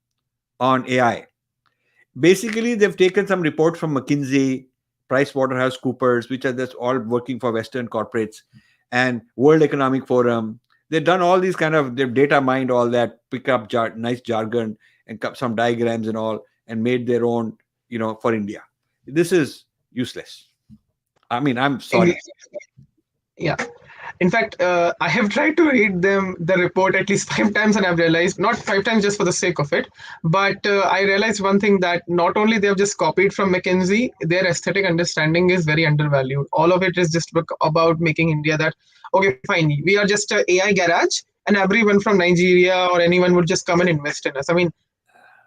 on AI, basically they've taken some reports from McKinsey, PricewaterhouseCoopers, which are just all working for Western corporates, and World Economic Forum. They've done all these they've data mined all that, pick up nice jargon and some diagrams and all, and made their own, for India. This is useless. I mean, I'm sorry. Yeah. In fact, I have tried to read the report at least 5 times, and I've realized, not 5 times just for the sake of it, but I realized one thing, that not only they have just copied from McKinsey, their aesthetic understanding is very undervalued. All of it is just about making India that, okay, fine, we are just a AI garage, and everyone from Nigeria or anyone would just come and invest in us. I mean,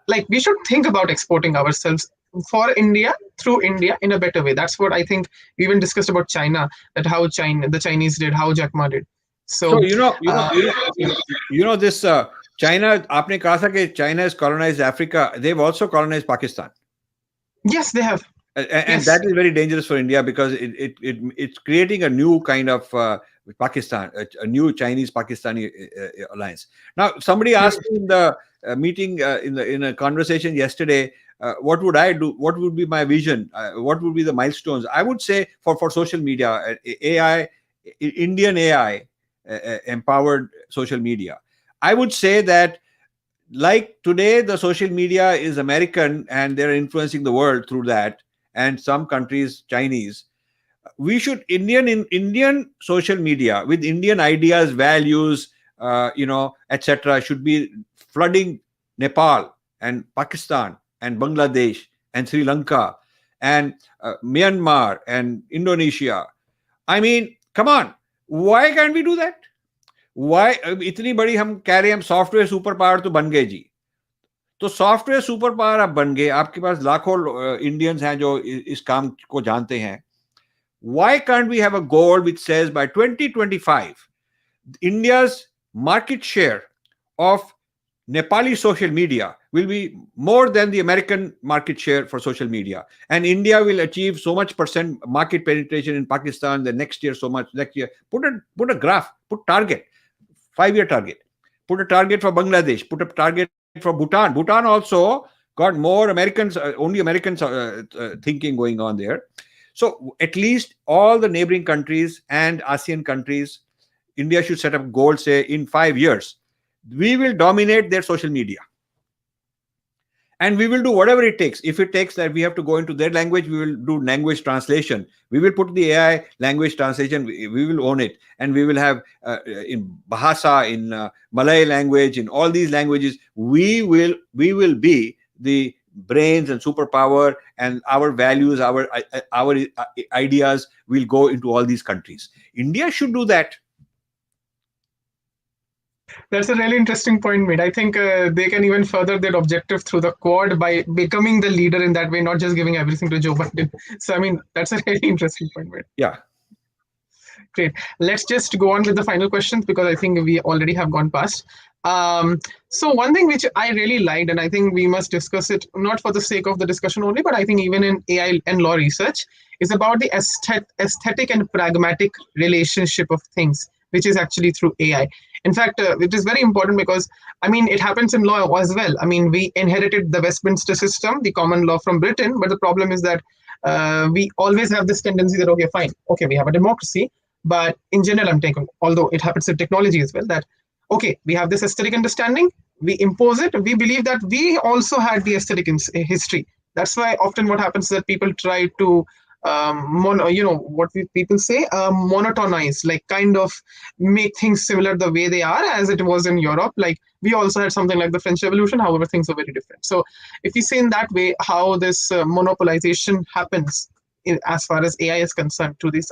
like, we should think about exporting ourselves for India, through India, in a better way. That's what I think. We even discussed about China, that how the Chinese did, how Jack Ma did. So this China. आपने कहा था कि China has colonized Africa. They've also colonized Pakistan. Yes, they have. And Yes. that is very dangerous for India, because it's creating a new kind of Pakistan, a new Chinese-Pakistani alliance. Now, somebody asked me in the meeting, in a conversation yesterday, what would I do? What would be my vision? What would be the milestones? I would say for social media, AI, Indian AI, empowered social media. I would say that, like today, the social media is American and they're influencing the world through that, and some countries Chinese. We should Indian social media with Indian ideas, values, etc., should be flooding Nepal and Pakistan and Bangladesh and Sri Lanka and Myanmar and Indonesia. I mean, come on, why can't we do that? Why इतनी बड़ी हम कह रहे हैं, हम software super power तो बन गए जी. तो सॉफ्टवेयर सुपर पावर आप बन गए, आपके पास लाखों इंडियंस हैं जो इस काम को जानते हैं. Why can't we have a goal which says by 2025, India's market share of Nepali social media will be more than the American market share for social media, and India will achieve so much percent market penetration in Pakistan, the next year so much, next year. Put a graph, put target, 5-year target. Put a target for Bangladesh, put a target for Bhutan. Bhutan also got more Americans, only Americans thinking going on there. So at least all the neighboring countries and ASEAN countries, India should set up goals, say in 5 years, we will dominate their social media. And we will do whatever it takes. If it takes that we have to go into their language, we will do language translation. We will put the AI language translation. We will own it. And we will have in Bahasa, in Malay language, in all these languages, we will be the brains and superpower, and our values, our ideas will go into all these countries. India should do that. That's a really interesting point made. I think they can even further their objective through the Quad by becoming the leader in that way, not just giving everything to Joe Biden. So, I mean, that's a really interesting point made. Yeah. Great. Let's just go on with the final questions, because I think we already have gone past. So one thing which I really liked, and I think we must discuss it, not for the sake of the discussion only, but I think even in AI and law research, is about the aesthetic and pragmatic relationship of things, which is actually through AI. In fact, it is very important because, I mean, it happens in law as well. I mean, we inherited the Westminster system, the common law from Britain, but the problem is that we always have this tendency that, okay, fine, okay, we have a democracy, But in general, I'm taking, although it happens with technology as well, that okay, we have this aesthetic understanding, we impose it, we believe that we also had the aesthetic history. That's why often what happens is that people try to what people say, monotonize, like kind of make things similar the way they are as it was in Europe. Like we also had something like the French Revolution, however things are very different. So if we say in that way how this monopolization happens as far as AI is concerned to this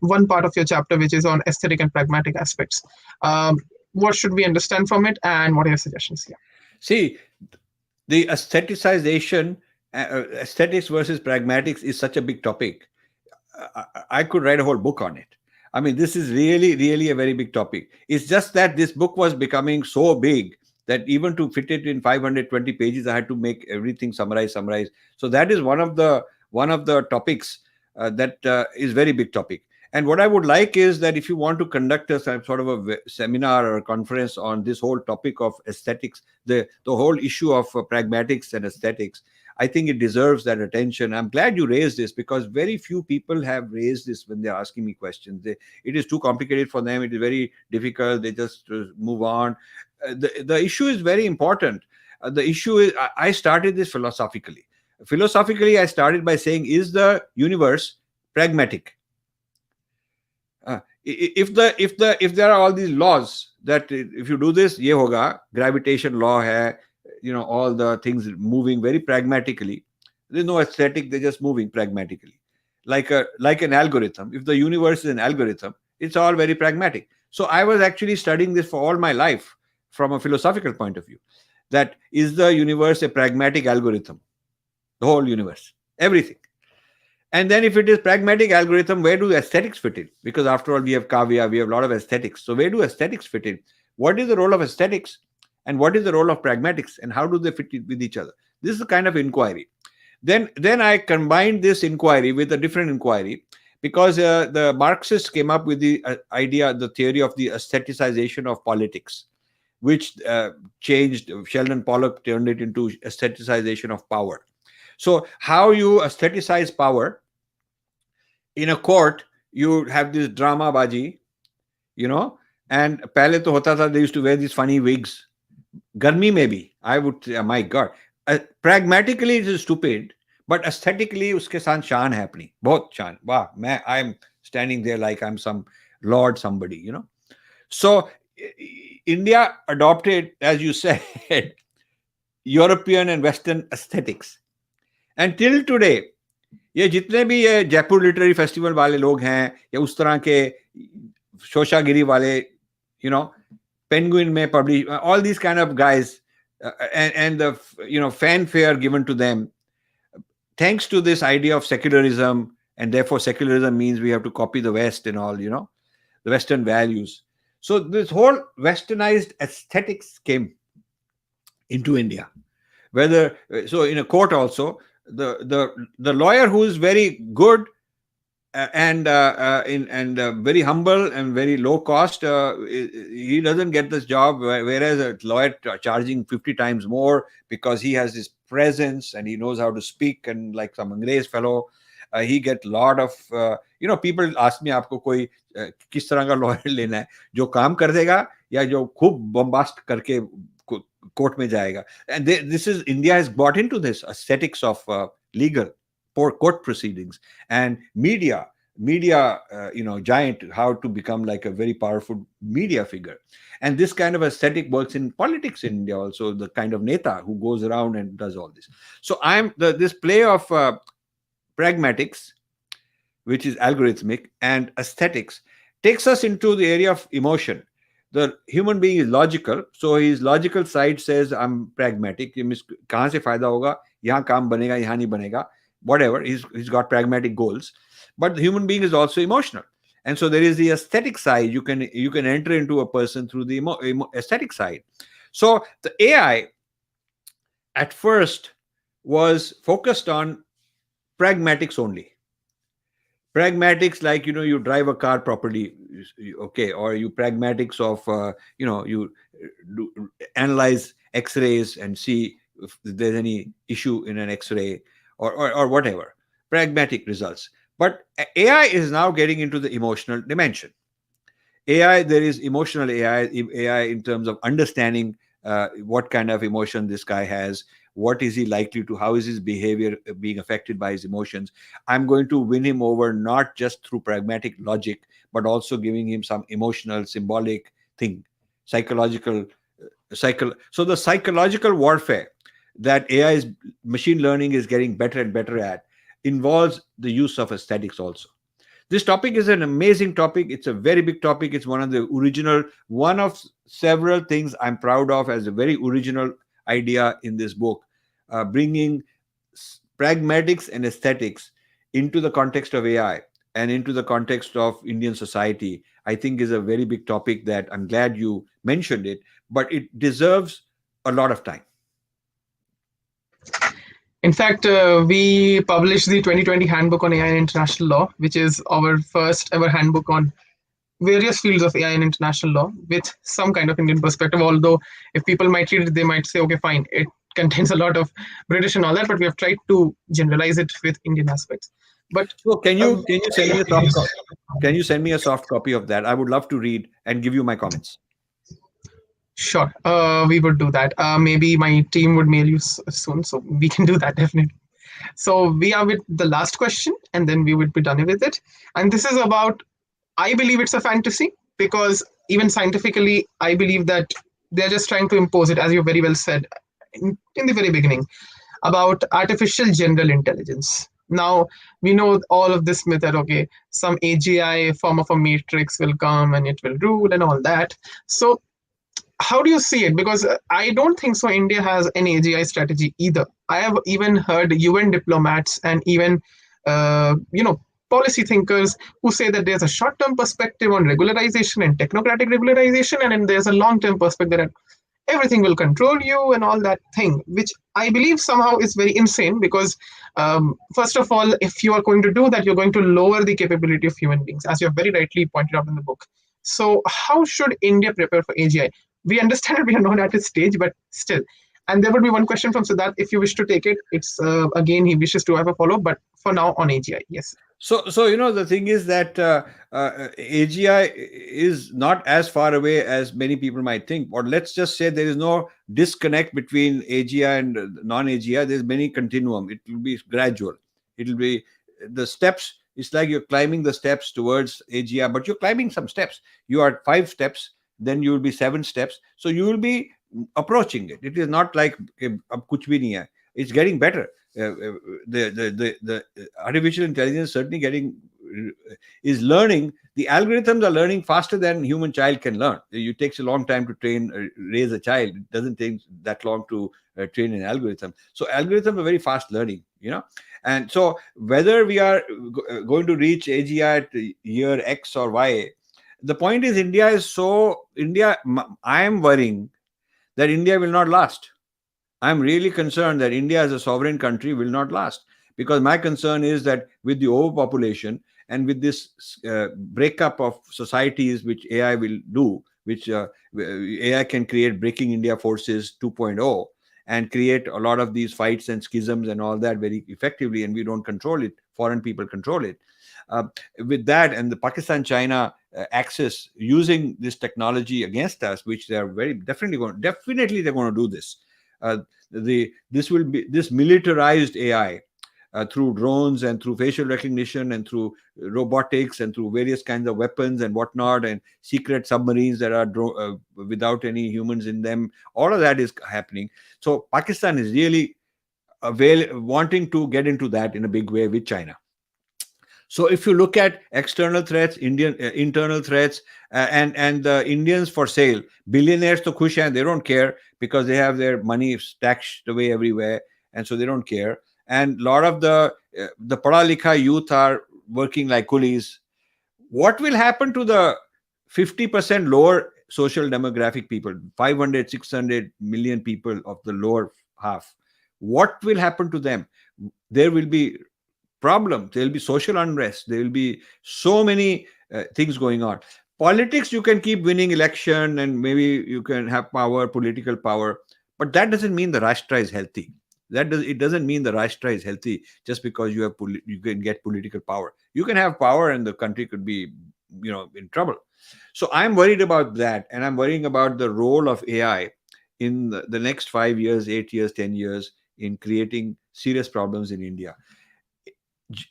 one part of your chapter, which is on aesthetic and pragmatic aspects. What should we understand from it, and what are your suggestions here? See, the aestheticization, aesthetics versus pragmatics is such a big topic. I could write a whole book on it. I mean, this is really, really a very big topic. It's just that this book was becoming so big that even to fit it in 520 pages, I had to make everything summarize. So that is one of the topics that is very big topic. And what I would like is that if you want to conduct a sort of a seminar or a conference on this whole topic of aesthetics, the whole issue of pragmatics and aesthetics, I think it deserves that attention. I'm glad you raised this because very few people have raised this when they're asking me questions. It is too complicated for them. It is very difficult. They just move on. The issue is very important. The issue is, I started this philosophically. Philosophically, I started by saying, is the universe pragmatic? If there are all these laws that if you do this, ye hoga, gravitation law hai, all the things moving very pragmatically. There's no aesthetic; they're just moving pragmatically, like an algorithm. If the universe is an algorithm, it's all very pragmatic. So I was actually studying this for all my life from a philosophical point of view. That is the universe a pragmatic algorithm? The whole universe, everything. And then if it is pragmatic algorithm, where do aesthetics fit in? Because after all, we have Kavya, we have a lot of aesthetics. So where do aesthetics fit in? What is the role of aesthetics? And what is the role of pragmatics? And how do they fit with each other? This is the kind of inquiry. Then I combined this inquiry with a different inquiry because the Marxists came up with the idea, the theory of the aestheticization of politics, which changed, Sheldon Pollock turned it into aestheticization of power. So how you aestheticize power in a court, you have this drama baji, and pehle to hota tha, they used to wear these funny wigs. Garmi maybe, I would say, my God. Pragmatically, it is stupid, but aesthetically, uske saath shaan hai apni. Bahut shaan. Wow, I'm standing there like I'm some lord somebody, So India adopted, as you said, European and Western aesthetics. And till today, ये जितने भी ये Jaipur literary festival वाले लोग हैं या उस तरह के शोशागिरी वाले पेंगुइन में publish, all these kind of guys, and the fanfare given to them, thanks to this idea of secularism, and therefore secularism means we have to copy the West and all, the Western values. So this whole westernized aesthetics came into India. So in a court also, the lawyer who is very good and very humble and very low cost, he doesn't get this job, whereas a lawyer charging 50 times more because he has this presence and he knows how to speak, and like some Angrez fellow, he get a lot of people ask me, आपको कोई किस तरह का lawyer लेना है, जो काम कर देगा या जो खूब bombast करके court में जाएगा. And this is, India has bought into this aesthetics of legal court proceedings, and media giant, how to become like a very powerful media figure. And this kind of aesthetic works in politics in India also, the kind of neta who goes around and does all this. So this play of pragmatics, which is algorithmic, and aesthetics takes us into the area of emotion. The human being is logical, so his logical side says, I'm pragmatic. कहाँ से फायदा होगा, यहाँ काम बनेगा, यहाँ नहीं बनेगा, whatever. He's got pragmatic goals. But the human being is also emotional, and so there is the aesthetic side. You can enter into a person through the aesthetic side. So the AI at first was focused on pragmatics only. Pragmatics, like you drive a car properly, okay, or you pragmatics of you analyze X-rays and see if there's any issue in an X-ray or whatever. Pragmatic results. But AI is now getting into the emotional dimension. AI, there is emotional AI in terms of understanding what kind of emotion this guy has, what is he likely to, how is his behavior being affected by his emotions. I'm going to win him over not just through pragmatic logic, but also giving him some emotional, symbolic thing, psychological, so the psychological warfare that machine learning is getting better and better at involves the use of aesthetics also. This topic is an amazing topic. It's a very big topic. It's one of several things I'm proud of as a very original idea in this book, bringing pragmatics and aesthetics into the context of AI and into the context of Indian society. I think is a very big topic that I'm glad you mentioned it, but it deserves a lot of time. In fact, we published the 2020 Handbook on AI and International Law, which is our first ever handbook on various fields of AI and international law with some kind of Indian perspective. Although, if people might read it, they might say, okay, fine, it contains a lot of British and all that, but we have tried to generalize it with Indian aspects. But So can you send me a can you send me a soft copy of that? I would love to read and give you my comments. sure, we would do that. Maybe my team would mail you soon, so we can do that definitely. So we are with the last question, and then we would be done with it. And this is about, I believe it's a fantasy because even scientifically, I believe that they're just trying to impose it, as you very well said in the very beginning, about artificial general intelligence. Now, we know all of this myth that, okay, some AGI form of a matrix will come and it will rule and all that. So, how do you see it? Because I don't think so. India has an AGI strategy either. I have even heard UN diplomats and even, policy thinkers who say that there's a short-term perspective on regularization and technocratic regularization, and then there's a long-term perspective that everything will control you and all that thing, which I believe somehow is very insane because, first of all, if you are going to do that, you're going to lower the capability of human beings, as you have very rightly pointed out in the book. So, how should India prepare for AGI? We understand we are not at this stage, but still. And there would be one question from Siddharth. If you wish to take it, it's again, he wishes to have a follow, but for now on AGI, yes. So the thing is that AGI is not as far away as many people might think. Or let's just say there is no disconnect between AGI and non-AGI. There's many continuum. It will be gradual. It will be the steps. It's like you're climbing the steps towards AGI, but you're climbing some steps. You are 5 steps, then you will be 7 steps. So you will be approaching it. It is not like ab kuch bhi nahi hai. It's getting better. The artificial intelligence certainly is learning. The algorithms are learning faster than human child can learn. It takes a long time to raise a child. It doesn't take that long to train an algorithm. So algorithms are very fast learning, and so whether we are going to reach AGI at year X or Y, the point is I am worrying that India will not last. I'm really concerned that India as a sovereign country will not last, because my concern is that with the overpopulation and with this breakup of societies, which AI will do, which AI can create breaking India forces 2.0 and create a lot of these fights and schisms and all that very effectively, and we don't control it. Foreign people control it. With that and the Pakistan-China axis using this technology against us, which they are very definitely they're going to do this. This militarized AI through drones and through facial recognition and through robotics and through various kinds of weapons and whatnot, and secret submarines that are without any humans in them. All of that is happening. So Pakistan is really wanting to get into that in a big way with China. So if you look at external threats, internal threats, and the Indians for sale, billionaires to khush hain, they don't care because they have their money stashed away everywhere, and so they don't care. And a lot of the padha likha youth are working like coolies. What will happen to the 50% lower social demographic people, 500, 600 million people of the lower half? What will happen to them? There will be problems. There will be social unrest. There will be so many things going on. Politics, you can keep winning election and maybe you can have power, political power, but that doesn't mean the Rashtra is healthy. It doesn't mean the Rashtra is healthy just because you can get political power. You can have power and the country could be, in trouble. So I'm worried about that, and I'm worrying about the role of AI in the next 5 years, 8 years, 10 years in creating serious problems in India.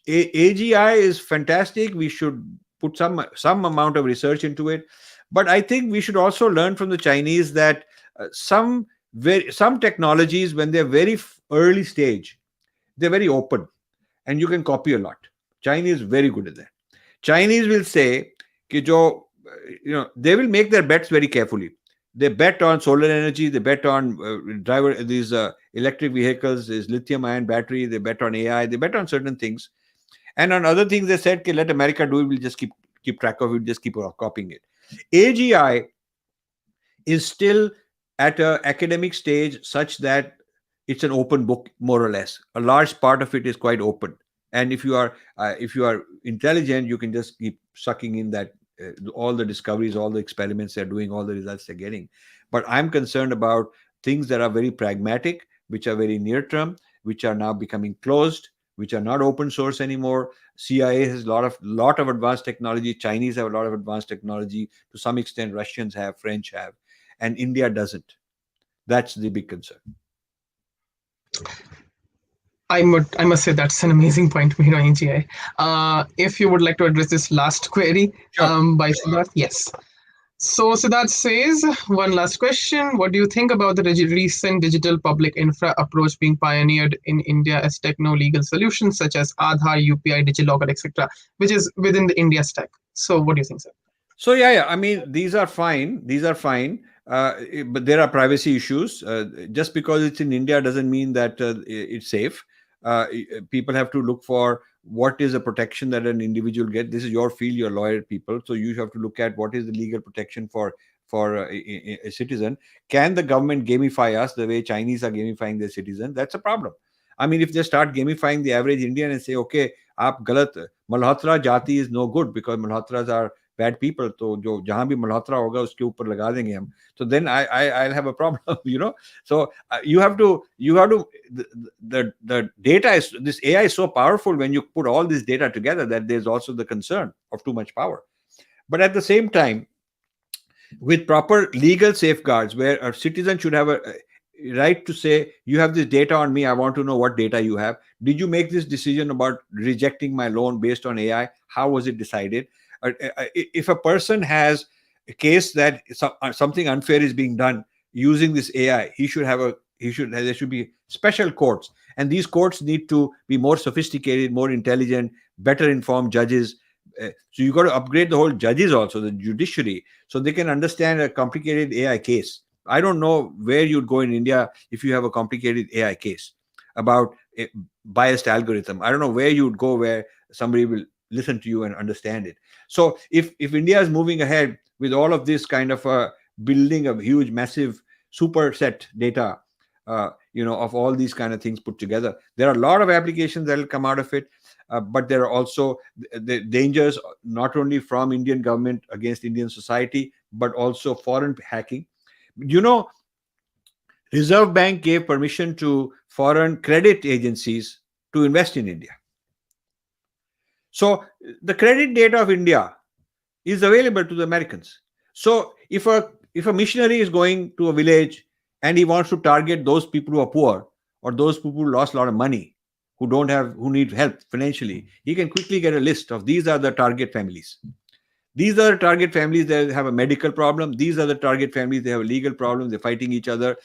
AGI is fantastic. We should put some amount of research into it, but I think we should also learn from the Chinese that some technologies, when they're very early stage, they're very open, and you can copy a lot. Chinese very good at that. Chinese will say कि जो, they will make their bets very carefully. They bet on solar energy. They bet on these electric vehicles, is lithium ion battery. They bet on AI. They bet on certain things, and on other things they said, let America do it. We'll just keep track of it. Just keep copying it. AGI is still at an academic stage, such that it's an open book, more or less. A large part of it is quite open, and if you are intelligent, you can just keep sucking in that all the discoveries, all the experiments they're doing, all the results they're getting. But I'm concerned about things that are very pragmatic, which are very near term, which are now becoming closed, which are not open source anymore. CIA has a lot of advanced technology. Chinese have a lot of advanced technology. To some extent, Russians have, French have, and India doesn't. That's the big concern. I must say that's an amazing point made on AGI. If you would like to address this last query by Siddharth, yes. So Siddharth says, one last question. What do you think about the recent digital public infra approach being pioneered in India as techno-legal solutions such as Aadhaar, UPI, DigiLocker, etc., which is within the India stack? So what do you think, sir? So yeah. I mean, these are fine. But there are privacy issues. Just because it's in India doesn't mean that it's safe. People have to look for what is the protection that an individual get. This is your field, you're lawyer people, so you have to look at what is the legal protection for a citizen. Can the government gamify us the way Chinese are gamifying their citizens? That's a problem. I mean, if they start gamifying the average Indian and say, okay, aap galat, Malhotra jati is no good because Malhotras are bad people, तो जो जहां भी मल्होत्रा होगा उसके ऊपर लगा देंगे हम, so then I'll have a problem. So you have to the data is, this AI is so powerful when you put all this data together, that there's also the concern of too much power. But at the same time, with proper legal safeguards, where a citizen should have a right to say, you have this data on me, I want to know what data you have. Did you make this decision about rejecting my loan based on AI? How was it decided? If a person has a case that something unfair is being done using this AI, there should be special courts, and these courts need to be more sophisticated, more intelligent, better informed judges. So you got to upgrade the whole judges also, the judiciary, so they can understand a complicated AI case. I don't know where you'd go in India if you have a complicated AI case about a biased algorithm. I don't know where you'd go where somebody will listen to you and understand it. So if India is moving ahead with all of this kind of building a huge, massive superset data, of all these kind of things put together, there are a lot of applications that will come out of it. But there are also the dangers, not only from Indian government against Indian society, but also foreign hacking. Reserve Bank gave permission to foreign credit agencies to invest in India. So the credit data of India is available to the Americans. So if a missionary is going to a village and he wants to target those people who are poor, or those people who lost a lot of money, who need help financially, he can quickly get a list of these are the target families. These are the target families that have a medical problem. These are the target families, they have a legal problem. They're fighting each other.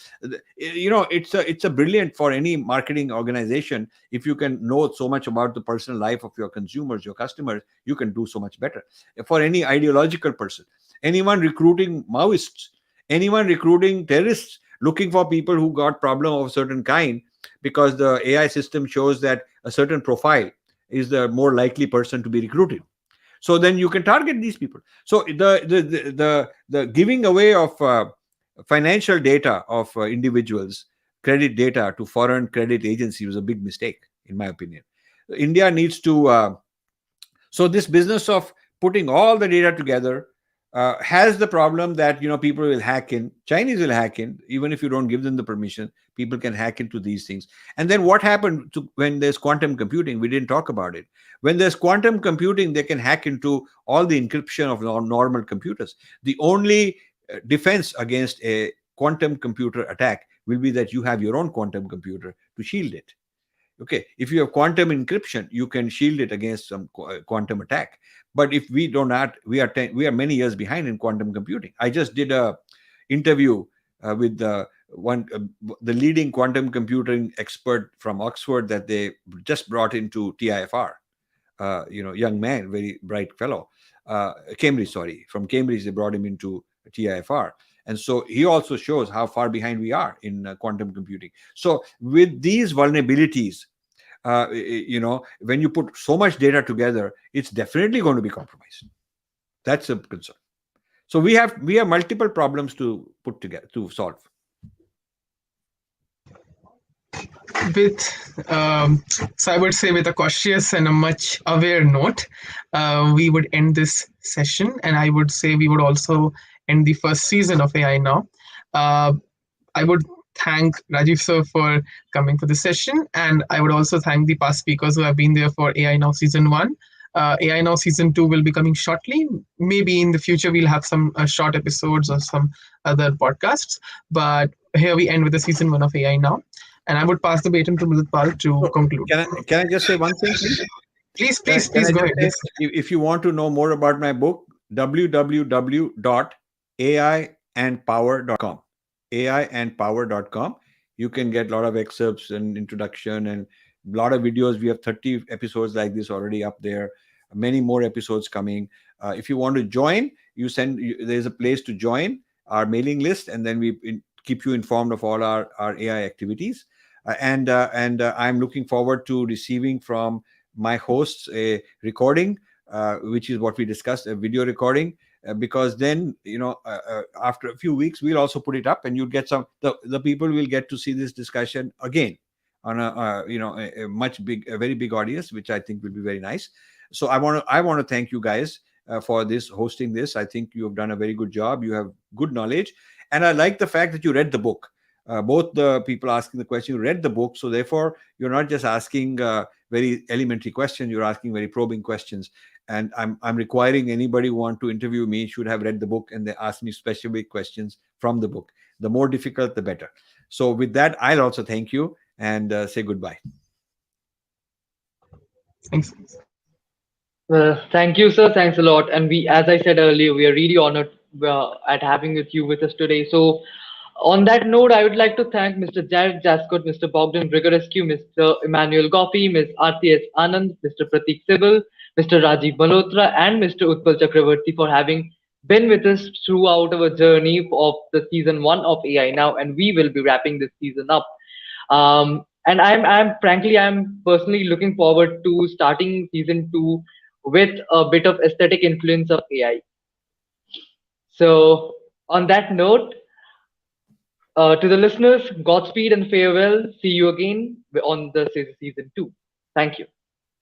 It's a brilliant for any marketing organization. If you can know so much about the personal life of your consumers, your customers, you can do so much better. For any ideological person, anyone recruiting Maoists, anyone recruiting terrorists, looking for people who got problem of a certain kind, because the AI system shows that a certain profile is the more likely person to be recruited. So then you can target these people. So the giving away of financial data of individuals, credit data to foreign credit agency was a big mistake, in my opinion. India needs to. So this business of putting all the data together, has the problem that people will hack in. Chinese will hack in, even if you don't give them the permission. People can hack into these things. And then what happened to when there's quantum computing? We didn't talk about it. When there's quantum computing, they can hack into all the encryption of normal computers. The only defense against a quantum computer attack will be that you have your own quantum computer to shield it. Okay, if you have quantum encryption, you can shield it against some quantum attack. But if we do not, we are many years behind in quantum computing. I just did a interview with the leading quantum computing expert from Oxford that they just brought into TIFR. Young man, very bright fellow. Cambridge, sorry, from Cambridge they brought him into TIFR. And so he also shows how far behind we are in quantum computing. So with these vulnerabilities, when you put so much data together, it's definitely going to be compromised. That's a concern. So we have multiple problems to put together to solve. So I would say with a cautious and a much aware note, we would end this session, and I would say we would also end the first season of AI Now. I would thank Rajiv sir for coming for the session, and I would also thank the past speakers who have been there for AI Now Season 1. AI Now Season 2 will be coming shortly. Maybe in the future we'll have some short episodes or some other podcasts, but here we end with the Season 1 of AI Now. And I would pass the baton to Mridpal to conclude. Can I just say one thing, please? Please go ahead. Say, if you want to know more about my book, www.aiandpower.com. aiandpower.com. You can get a lot of excerpts and introduction and a lot of videos. We have 30 episodes like this already up there. Many more episodes coming. If you want to join, there's a place to join our mailing list, and then we keep you informed of all our AI activities. And I'm looking forward to receiving from my hosts a recording, which is what we discussed, a video recording, because then, after a few weeks, we'll also put it up, and you'll get the people will get to see this discussion again on a very big audience, which I think will be very nice. So I want to thank you guys for hosting this. I think you have done a very good job. You have good knowledge. And I like the fact that you read the book. Both the people asking the question, you read the book. So therefore, you're not just asking very elementary questions. You're asking very probing questions. And I'm requiring anybody who want to interview me should have read the book, and they ask me specific questions from the book. The more difficult, the better. So with that, I'll also thank you and say goodbye. Thanks. Thank you, sir. Thanks a lot. And as I said earlier, we are really honored at having you with us today. So, on that note, I would like to thank Mr. Jared Jascott, Mr. Bogdan Grigorescu, Mr. Emmanuel Goffey, Ms. Aarti S. Anand, Mr. Pratik Sibal, Mr. Rajiv Malhotra, and Mr. Utpal Chakravarti for having been with us throughout our journey of the season 1 of AI Now, and we will be wrapping this season up. And I'm personally looking forward to starting season 2 with a bit of aesthetic influence of AI. So, on that note, to the listeners, Godspeed and farewell. See you again on the season 2. Thank you.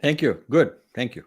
Thank you. Good. Thank you.